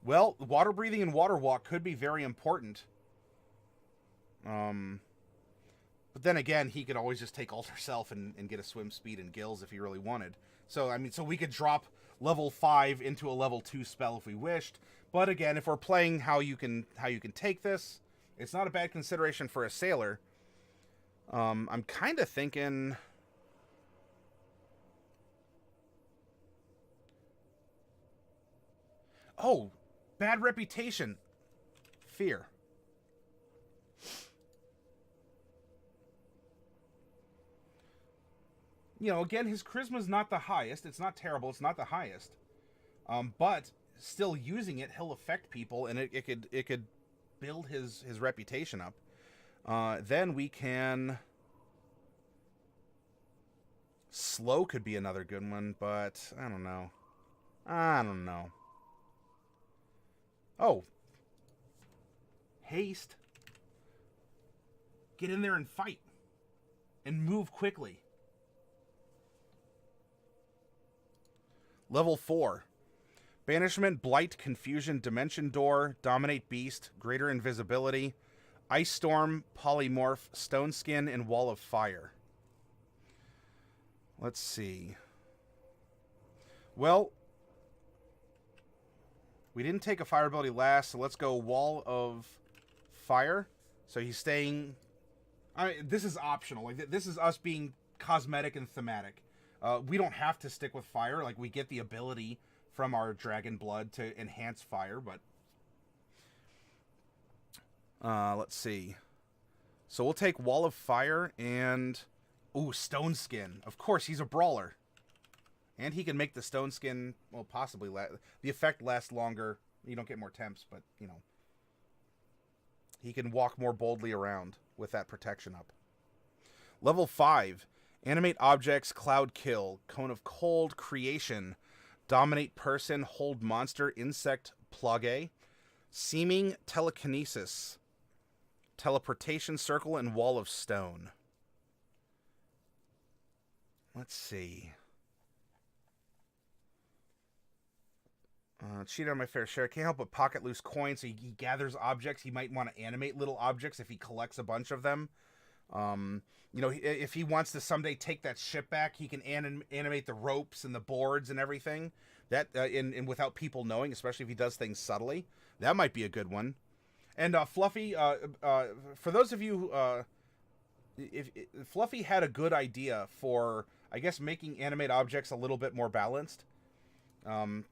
Well, Water Breathing and Water Walk could be very important. But then again, he could always just take Alter Self and get a swim speed and gills if he really wanted. So, I mean, so we could drop level 5 into a level 2 spell if we wished. But again, if we're playing how you can take this, It's not a bad consideration for a sailor. I'm kind of thinking... Oh, bad reputation. Fear. You know, again, his charisma's not the highest. It's not terrible. It's not the highest. But still using it, he'll affect people, and it could build his reputation up. Then we can... Slow could be another good one, but I don't know. I don't know. Oh. Haste. Get in there and fight. And move quickly. Level 4. Banishment, Blight, Confusion, Dimension Door, Dominate Beast, Greater Invisibility, Ice Storm, Polymorph, Stone Skin, and Wall of Fire. Let's see. Well, we didn't take a fire ability last, so let's go Wall of Fire. So he's staying... this is optional. Like, this is us being cosmetic and thematic. We don't have to stick with fire. Like, we get the ability from our dragon blood to enhance fire, but... let's see. So we'll take Wall of Fire and... Ooh, Stone Skin. Of course, he's a brawler. And he can make the Stone Skin, well, possibly... the effect lasts longer. You don't get more temps, but, you know. He can walk more boldly around with that protection up. Level 5. Animate objects, Cloud Kill, Cone of Cold, Creation, Dominate Person, Hold Monster, Insect, Plague, Seeming, Telekinesis, Teleportation Circle, and Wall of Stone. Let's see. Cheat on my fair share. Can't help but pocket loose coins, so he gathers objects. He might want to animate little objects if he collects a bunch of them. You know, if he wants to someday take that ship back, he can animate the ropes and the boards and everything. That and without people knowing, especially if he does things subtly. That might be a good one. And Fluffy, for those of you, if Fluffy had a good idea for, I guess, making animate objects a little bit more balanced.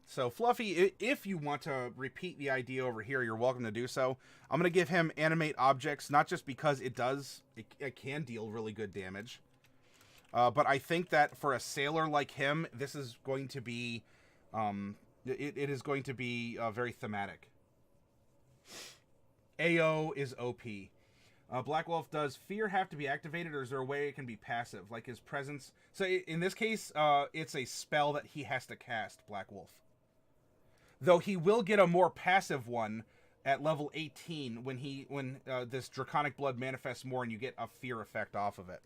So Fluffy, if you want to repeat the idea over here, you're welcome to do so. I'm going to give him animate objects, not just because it can deal really good damage. But I think that for a sailor like him, this is going to be, it is going to be very thematic. AO is OP. Black Wolf, does fear have to be activated, or is there a way it can be passive, like his presence? So in this case, it's a spell that he has to cast, Black Wolf. Though he will get a more passive one at level 18 when this Draconic Blood manifests more and you get a fear effect off of it.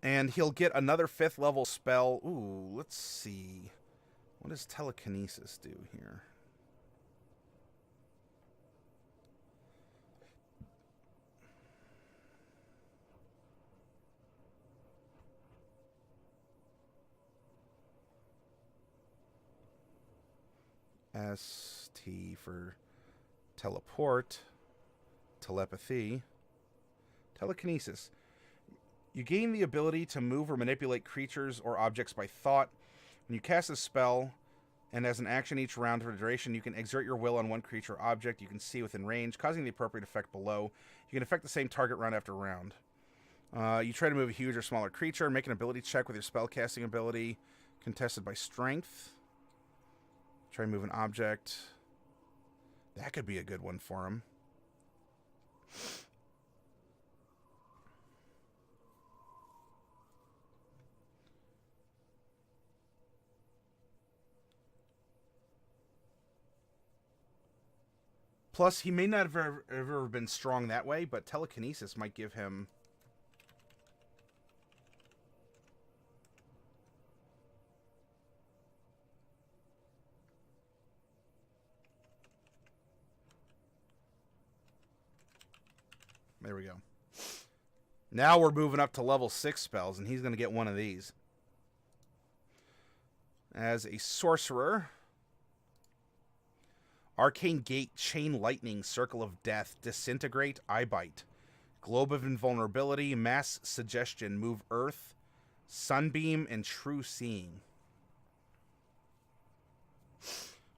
And he'll get another 5th level spell. Ooh, let's see. What does Telekinesis do here? ST for teleport, telepathy, telekinesis. You gain the ability to move or manipulate creatures or objects by thought. When you cast a spell, and as an action each round for the duration, you can exert your will on one creature or object you can see within range, causing the appropriate effect below. You can affect the same target round after round. You try to move a huge or smaller creature, make an ability check with your spellcasting ability, contested by strength. Try and move an object. That could be a good one for him. Plus, he may not have ever been strong that way, but telekinesis might give him... There we go. Now we're moving up to level 6 spells, and he's going to get one of these. As a sorcerer, Arcane Gate, Chain Lightning, Circle of Death, Disintegrate, Eye Bite, Globe of Invulnerability, Mass Suggestion, Move Earth, Sunbeam, and True Seeing.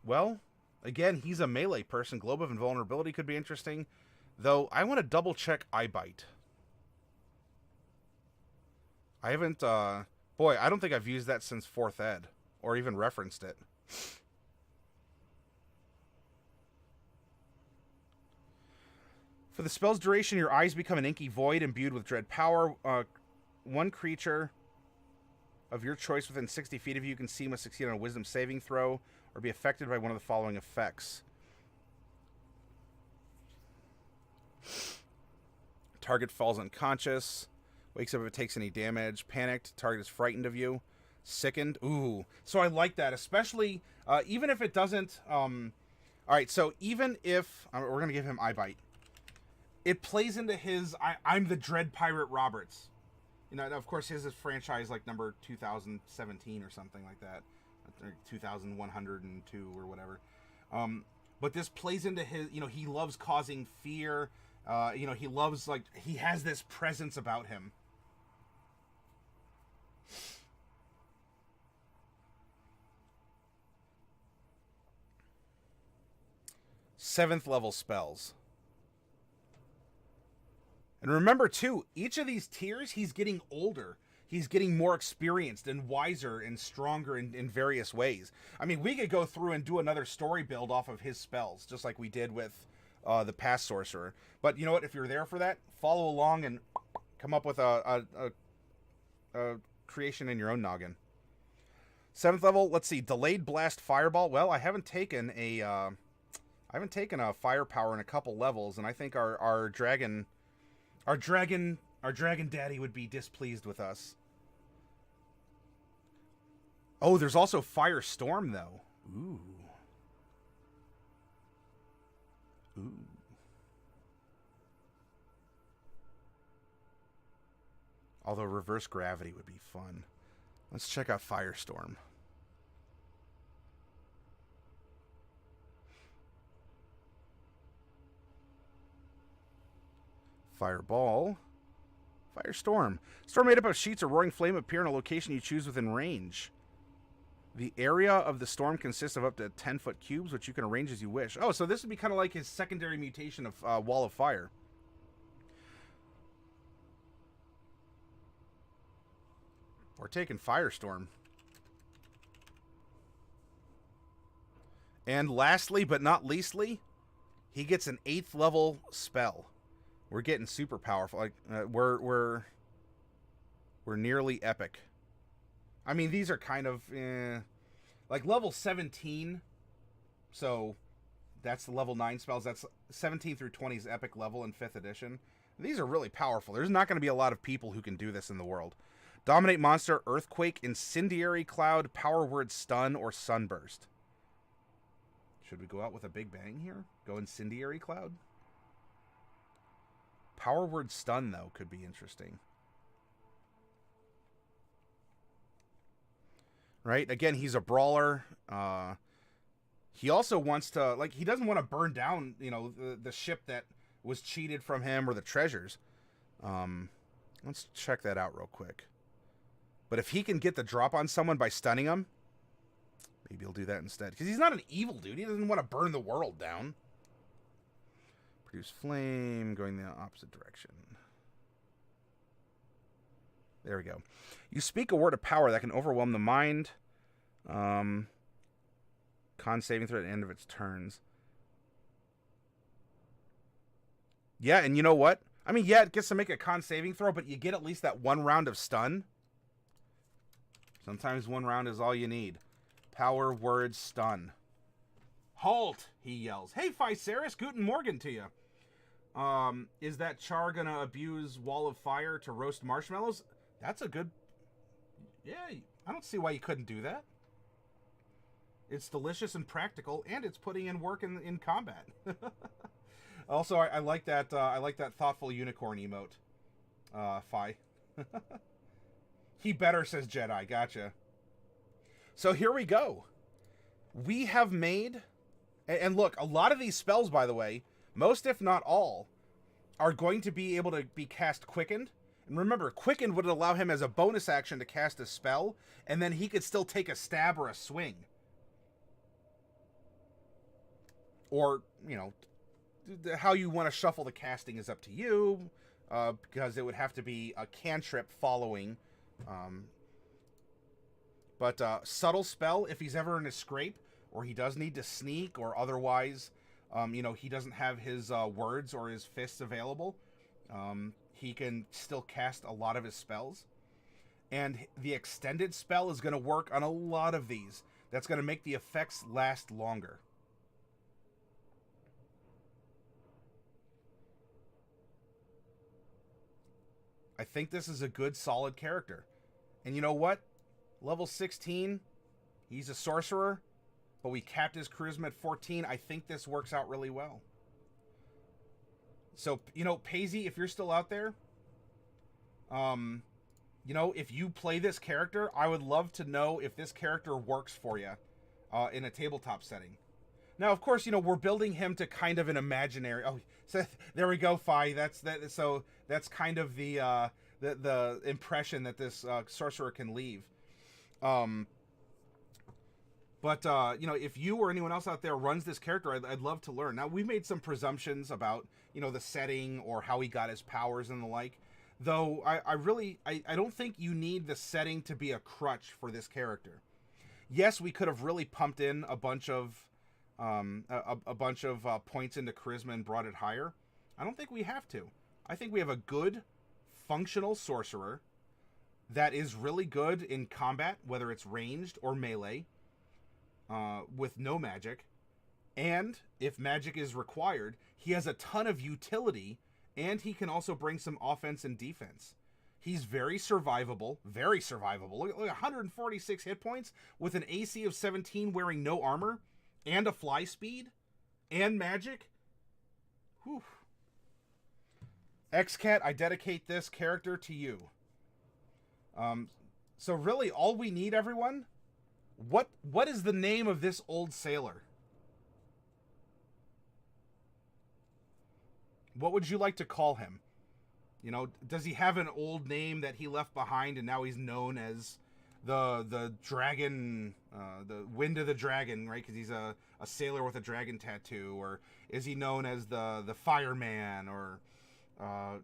Well, again, he's a melee person. Globe of Invulnerability could be interesting. Though, I want to double-check Eye Bite. I haven't, boy, I don't think I've used that since 4th ed. Or even referenced it. For the spell's duration, your eyes become an inky void imbued with dread power. One creature of your choice within 60 feet of you can see must succeed on a wisdom saving throw or be affected by one of the following effects. Target falls unconscious. Wakes up if it takes any damage. Panicked. Target is frightened of you. Sickened. Ooh. So I like that. Especially, even if it doesn't... Alright, so even if... we're going to give him Eye Bite. It plays into his... I'm the Dread Pirate Roberts. You know, of course, his is franchise like number 2017 or something like that. 2102 or whatever. But this plays into his... You know, he loves causing fear. You know, he loves, like... He has this presence about him. Seventh level spells. And remember, too, each of these tiers, he's getting older. He's getting more experienced and wiser and stronger in various ways. I mean, we could go through and do another story build off of his spells, just like we did with the past Sorcerer. But you know what? If you're there for that, follow along and come up with a creation in your own noggin. 7th level, let's see, Delayed Blast Fireball. Well, I haven't taken a firepower in a couple levels, and I think our dragon daddy would be displeased with us. Oh, there's also Firestorm, though. Ooh. Ooh. Although reverse gravity would be fun. Let's check out Firestorm. Fireball. Firestorm. Storm made up of sheets of roaring flame appear in a location you choose within range. The area of the storm consists of up to 10-foot cubes, which you can arrange as you wish. Oh, so this would be kind of like his secondary mutation of Wall of Fire. We're taking Firestorm. And lastly, but not leastly, he gets an 8th level spell. We're getting super powerful. Like we're nearly epic. I mean, these are kind of like level 17. So that's the level 9 spells. That's 17 through 20's epic level in 5th edition. These are really powerful. There's not going to be a lot of people who can do this in the world. Dominate monster, Earthquake, Incendiary Cloud, Power Word, Stun, or Sunburst. Should we go out with a big bang here? Go Incendiary Cloud? Power Word Stun, though, could be interesting. Right? Again, he's a brawler. He also wants to... Like, he doesn't want to burn down, you know, the ship that was cheated from him or the treasures. Let's check that out real quick. But if he can get the drop on someone by stunning him, maybe he'll do that instead. Because he's not an evil dude. He doesn't want to burn the world down. Produce flame, going the opposite direction. There we go. You speak a word of power that can overwhelm the mind. Con saving throw at the end of its turns. Yeah, and you know what? I mean, yeah, it gets to make a con saving throw, but you get at least that 1 round of stun. Sometimes 1 round is all you need. Power word stun. Halt, he yells. Hey, Physaris, Guten Morgen to you. Is that Char gonna abuse Wall of Fire to roast marshmallows? That's a good... Yeah, I don't see why you couldn't do that. It's delicious and practical, and it's putting in work in combat. Also, I like that thoughtful unicorn emote. Phi. He better, says Jedi. Gotcha. So here we go. We have made And look, a lot of these spells, by the way, most if not all, are going to be able to be cast quickened. And remember, quickened would allow him as a bonus action to cast a spell, and then he could still take a stab or a swing. Or, you know, how you want to shuffle the casting is up to you, because it would have to be a cantrip following. But subtle spell, if he's ever in a scrape, or he does need to sneak, or otherwise, you know, he doesn't have his words or his fists available, he can still cast a lot of his spells. And the extended spell is going to work on a lot of these. That's going to make the effects last longer. I think this is a good, solid character. And you know what? Level 16, he's a sorcerer, but we capped his charisma at 14. I think this works out really well. So, you know, Paisy, if you're still out there, you know, if you play this character, I would love to know if this character works for you in a tabletop setting. Now, of course, you know, we're building him to kind of an imaginary... Oh, so there we go, Fi. So that's kind of the impression that this sorcerer can leave. But, you know, if you or anyone else out there runs this character, I'd love to learn. Now, we've made some presumptions about, you know, the setting or how he got his powers and the like. Though, I don't think you need the setting to be a crutch for this character. Yes, we could have really pumped in a bunch of points into charisma and brought it higher. I don't think we have to. I think we have a good, functional sorcerer that is really good in combat, whether it's ranged or melee, with no magic. And if magic is required, he has a ton of utility, and he can also bring some offense and defense. He's very survivable. Very survivable. Look at 146 hit points with an AC of 17 wearing no armor and a fly speed and magic. Whew. XCat, I dedicate this character to you. So really, all we need, everyone, what is the name of this old sailor? What would you like to call him? You know, does he have an old name that he left behind and now he's known as the dragon, the Wind of the Dragon, right? Because he's a sailor with a dragon tattoo. Or is he known as the Fireman? Or,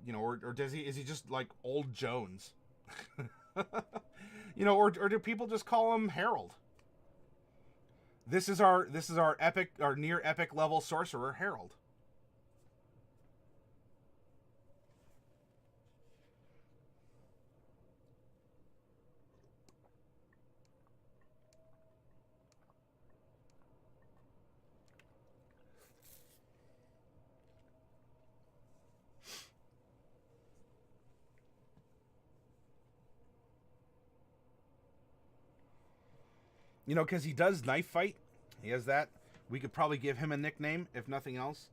you know, or is he just like Old Jones? You know, or do people just call him Harold? This is our epic, our near epic level sorcerer, Harold. You know, because he does knife fight. He has that. We could probably give him a nickname, if nothing else.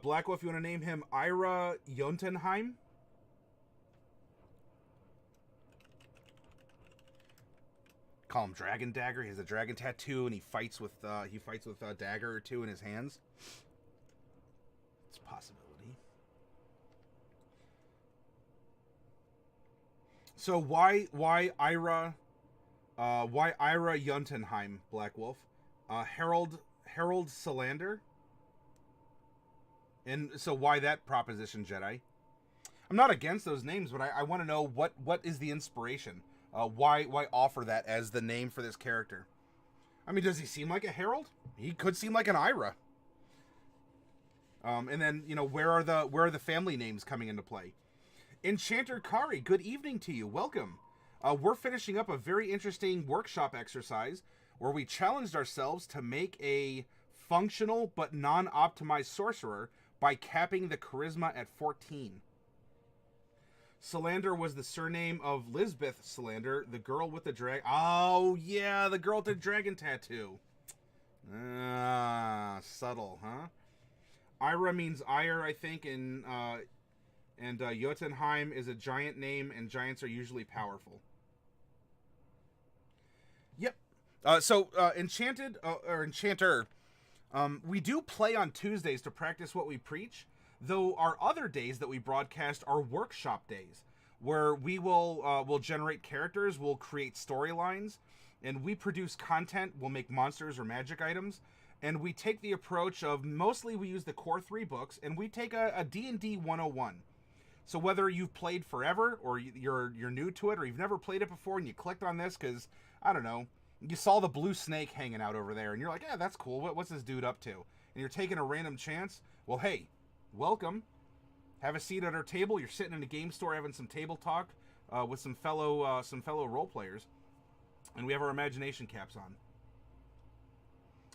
Black Wolf, you want to name him Ira Jotunheim? Call him Dragon Dagger. He has a dragon tattoo, and he fights with a dagger or two in his hands. It's a possibility. So why Ira? Why Ira Jotunheim, Black Wolf? Harold Salander? And so why that proposition, Jedi? I'm not against those names, but I want to know what is the inspiration? Why offer that as the name for this character? I mean, does he seem like a Harold? He could seem like an Ira. And then, you know, where are the family names coming into play? Enchanter Kari, good evening to you. Welcome. We're finishing up a very interesting workshop exercise where we challenged ourselves to make a functional but non-optimized sorcerer by capping the charisma at 14. Salander was the surname of Lisbeth Salander, the girl with the dragon. Oh, yeah, the girl with the dragon tattoo. Subtle, huh? Ira means ire, I think, and Jotunheim is a giant name, and giants are usually powerful. Yep. So Enchanted, or Enchanter, We do play on Tuesdays to practice what we preach, though our other days that we broadcast are workshop days, where we will generate characters, we'll create storylines, and we produce content. We'll make monsters or magic items, and we take the approach of mostly we use the core 3 books, and we take a D&D 101. So whether you've played forever, or you're new to it, or you've never played it before, and you clicked on this because, I don't know, you saw the blue snake hanging out over there, and you're like, yeah, that's cool. What's this dude up to? And you're taking a random chance. Well, hey, welcome. Have a seat at our table. You're sitting in a game store having some table talk with some fellow role players, and we have our imagination caps on.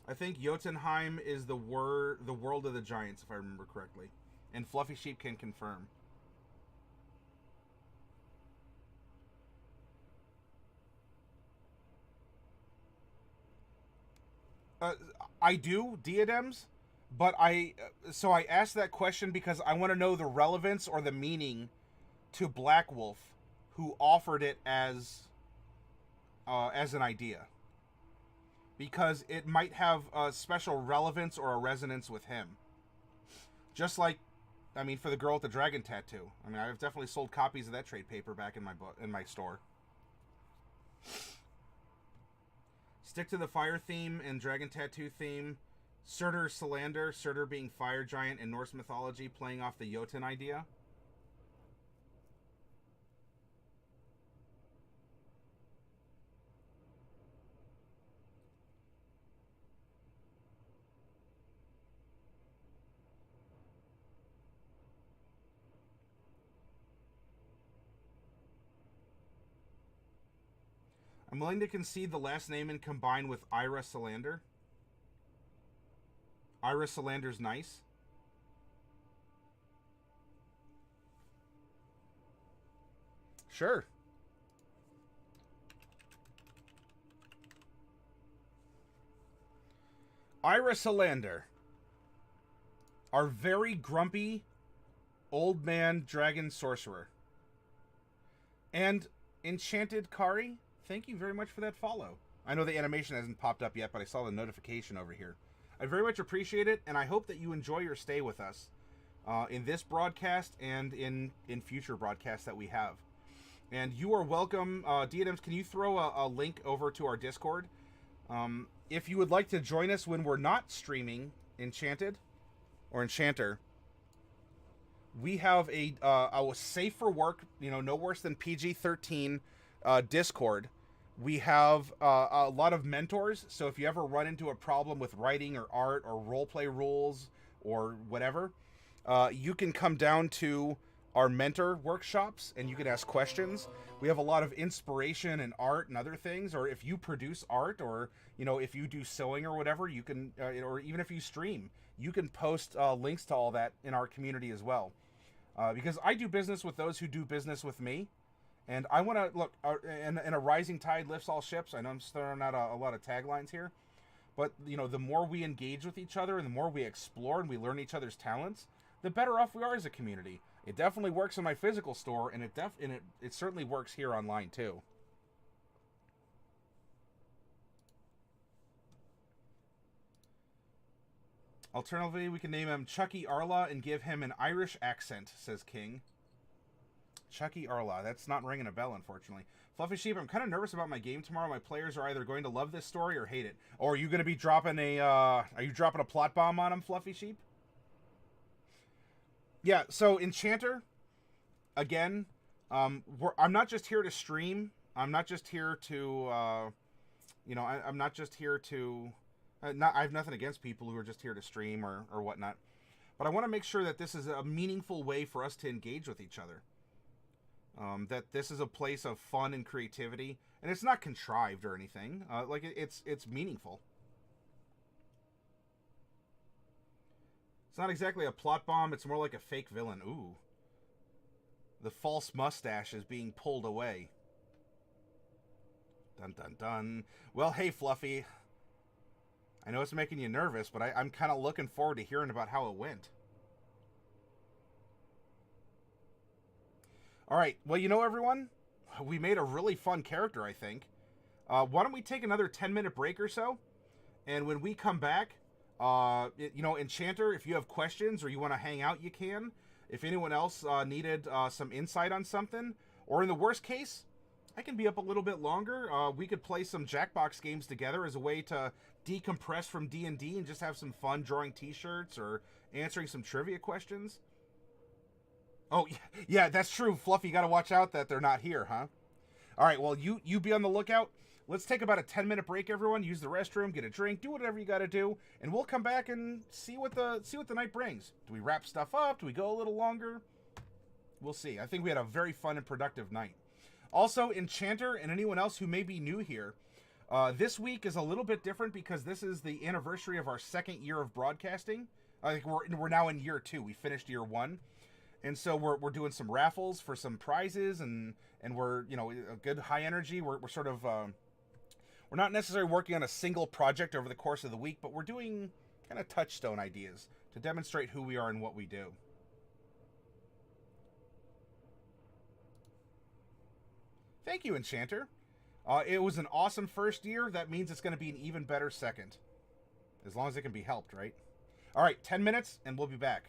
I think Jotunheim is the world of the giants, if I remember correctly, and Fluffy Sheep can confirm. I do diadems, but I asked that question because I want to know the relevance or the meaning to Black Wolf, who offered it as an idea, because it might have a special relevance or a resonance with him. Just like, I mean, for the girl with the dragon tattoo. I mean, I've definitely sold copies of that trade paperback in my store. Stick to the fire theme and dragon tattoo theme. Ira Salander, Sorcerer being fire giant in Norse mythology, playing off the Jotun idea. I'm willing to concede the last name and combine with Ira Salander. Ira Salander's nice. Sure. Ira Salander. Our very grumpy old man dragon sorcerer. And Enchanted Kari, thank you very much for that follow. I know the animation hasn't popped up yet, but I saw the notification over here. I very much appreciate it, and I hope that you enjoy your stay with us in this broadcast and in future broadcasts that we have. And you are welcome. Diadems, can you throw a link over to our Discord? If you would like to join us when we're not streaming Enchanted or Enchanter, we have a safe for work, no worse than PG-13 Discord. We have a lot of mentors, so if you ever run into a problem with writing or art or roleplay rules or whatever, you can come down to our mentor workshops and you can ask questions. We have a lot of inspiration and art and other things, or if you produce art, or if you do sewing or whatever, you can, or even if you stream, you can post links to all that in our community as well. Because I do business with those who do business with me. And I want to, look, and a rising tide lifts all ships. I know I'm throwing out a lot of taglines here. But, the more we engage with each other and the more we explore and we learn each other's talents, the better off we are as a community. It definitely works in my physical store, and it certainly works here online, too. Alternatively, we can name him Chucky Arla and give him an Irish accent, says King. Chucky Arla. That's not ringing a bell, unfortunately. Fluffy Sheep, I'm kind of nervous about my game tomorrow. My players are either going to love this story or hate it. Or are you going to be dropping are you dropping a plot bomb on them, Fluffy Sheep? Yeah, so Enchanter, again, I'm not just here to stream. I'm not just here to, I'm not just here to, I have nothing against people who are just here to stream or whatnot. But I want to make sure that this is a meaningful way for us to engage with each other. That this is a place of fun and creativity, and it's not contrived or anything. It's meaningful. It's not exactly a plot bomb. It's more like a fake villain. Ooh, the false mustache is being pulled away. Dun dun dun. Well, hey Fluffy, I know it's making you nervous, but I'm kind of looking forward to hearing about how it went. All right, well, everyone, we made a really fun character, I think. Why don't we take another 10-minute break or so? And when we come back, You know, Enchanter, if you have questions or you want to hang out, you can. If anyone else needed some insight on something, or in the worst case, I can be up a little bit longer. We could play some Jackbox games together as a way to decompress from D&D and just have some fun drawing t-shirts or answering some trivia questions. Oh, yeah, that's true. Fluffy, you got to watch out that they're not here, huh? All right, well, you be on the lookout. Let's take about a 10-minute break, everyone. Use the restroom, get a drink, do whatever you got to do, and we'll come back and see what the night brings. Do we wrap stuff up? Do we go a little longer? We'll see. I think we had a very fun and productive night. Also, Enchanter and anyone else who may be new here, this week is a little bit different because this is the anniversary of our second year of broadcasting. I think we're now in year 2. We finished year 1. And so we're doing some raffles for some prizes, and we're, you know, a good high energy. We're sort of we're not necessarily working on a single project over the course of the week, but we're doing kind of touchstone ideas to demonstrate who we are and what we do. Thank you, Enchanter. It was an awesome first year. That means it's going to be an even better second. As long as it can be helped, right? All right, 10 minutes, and we'll be back.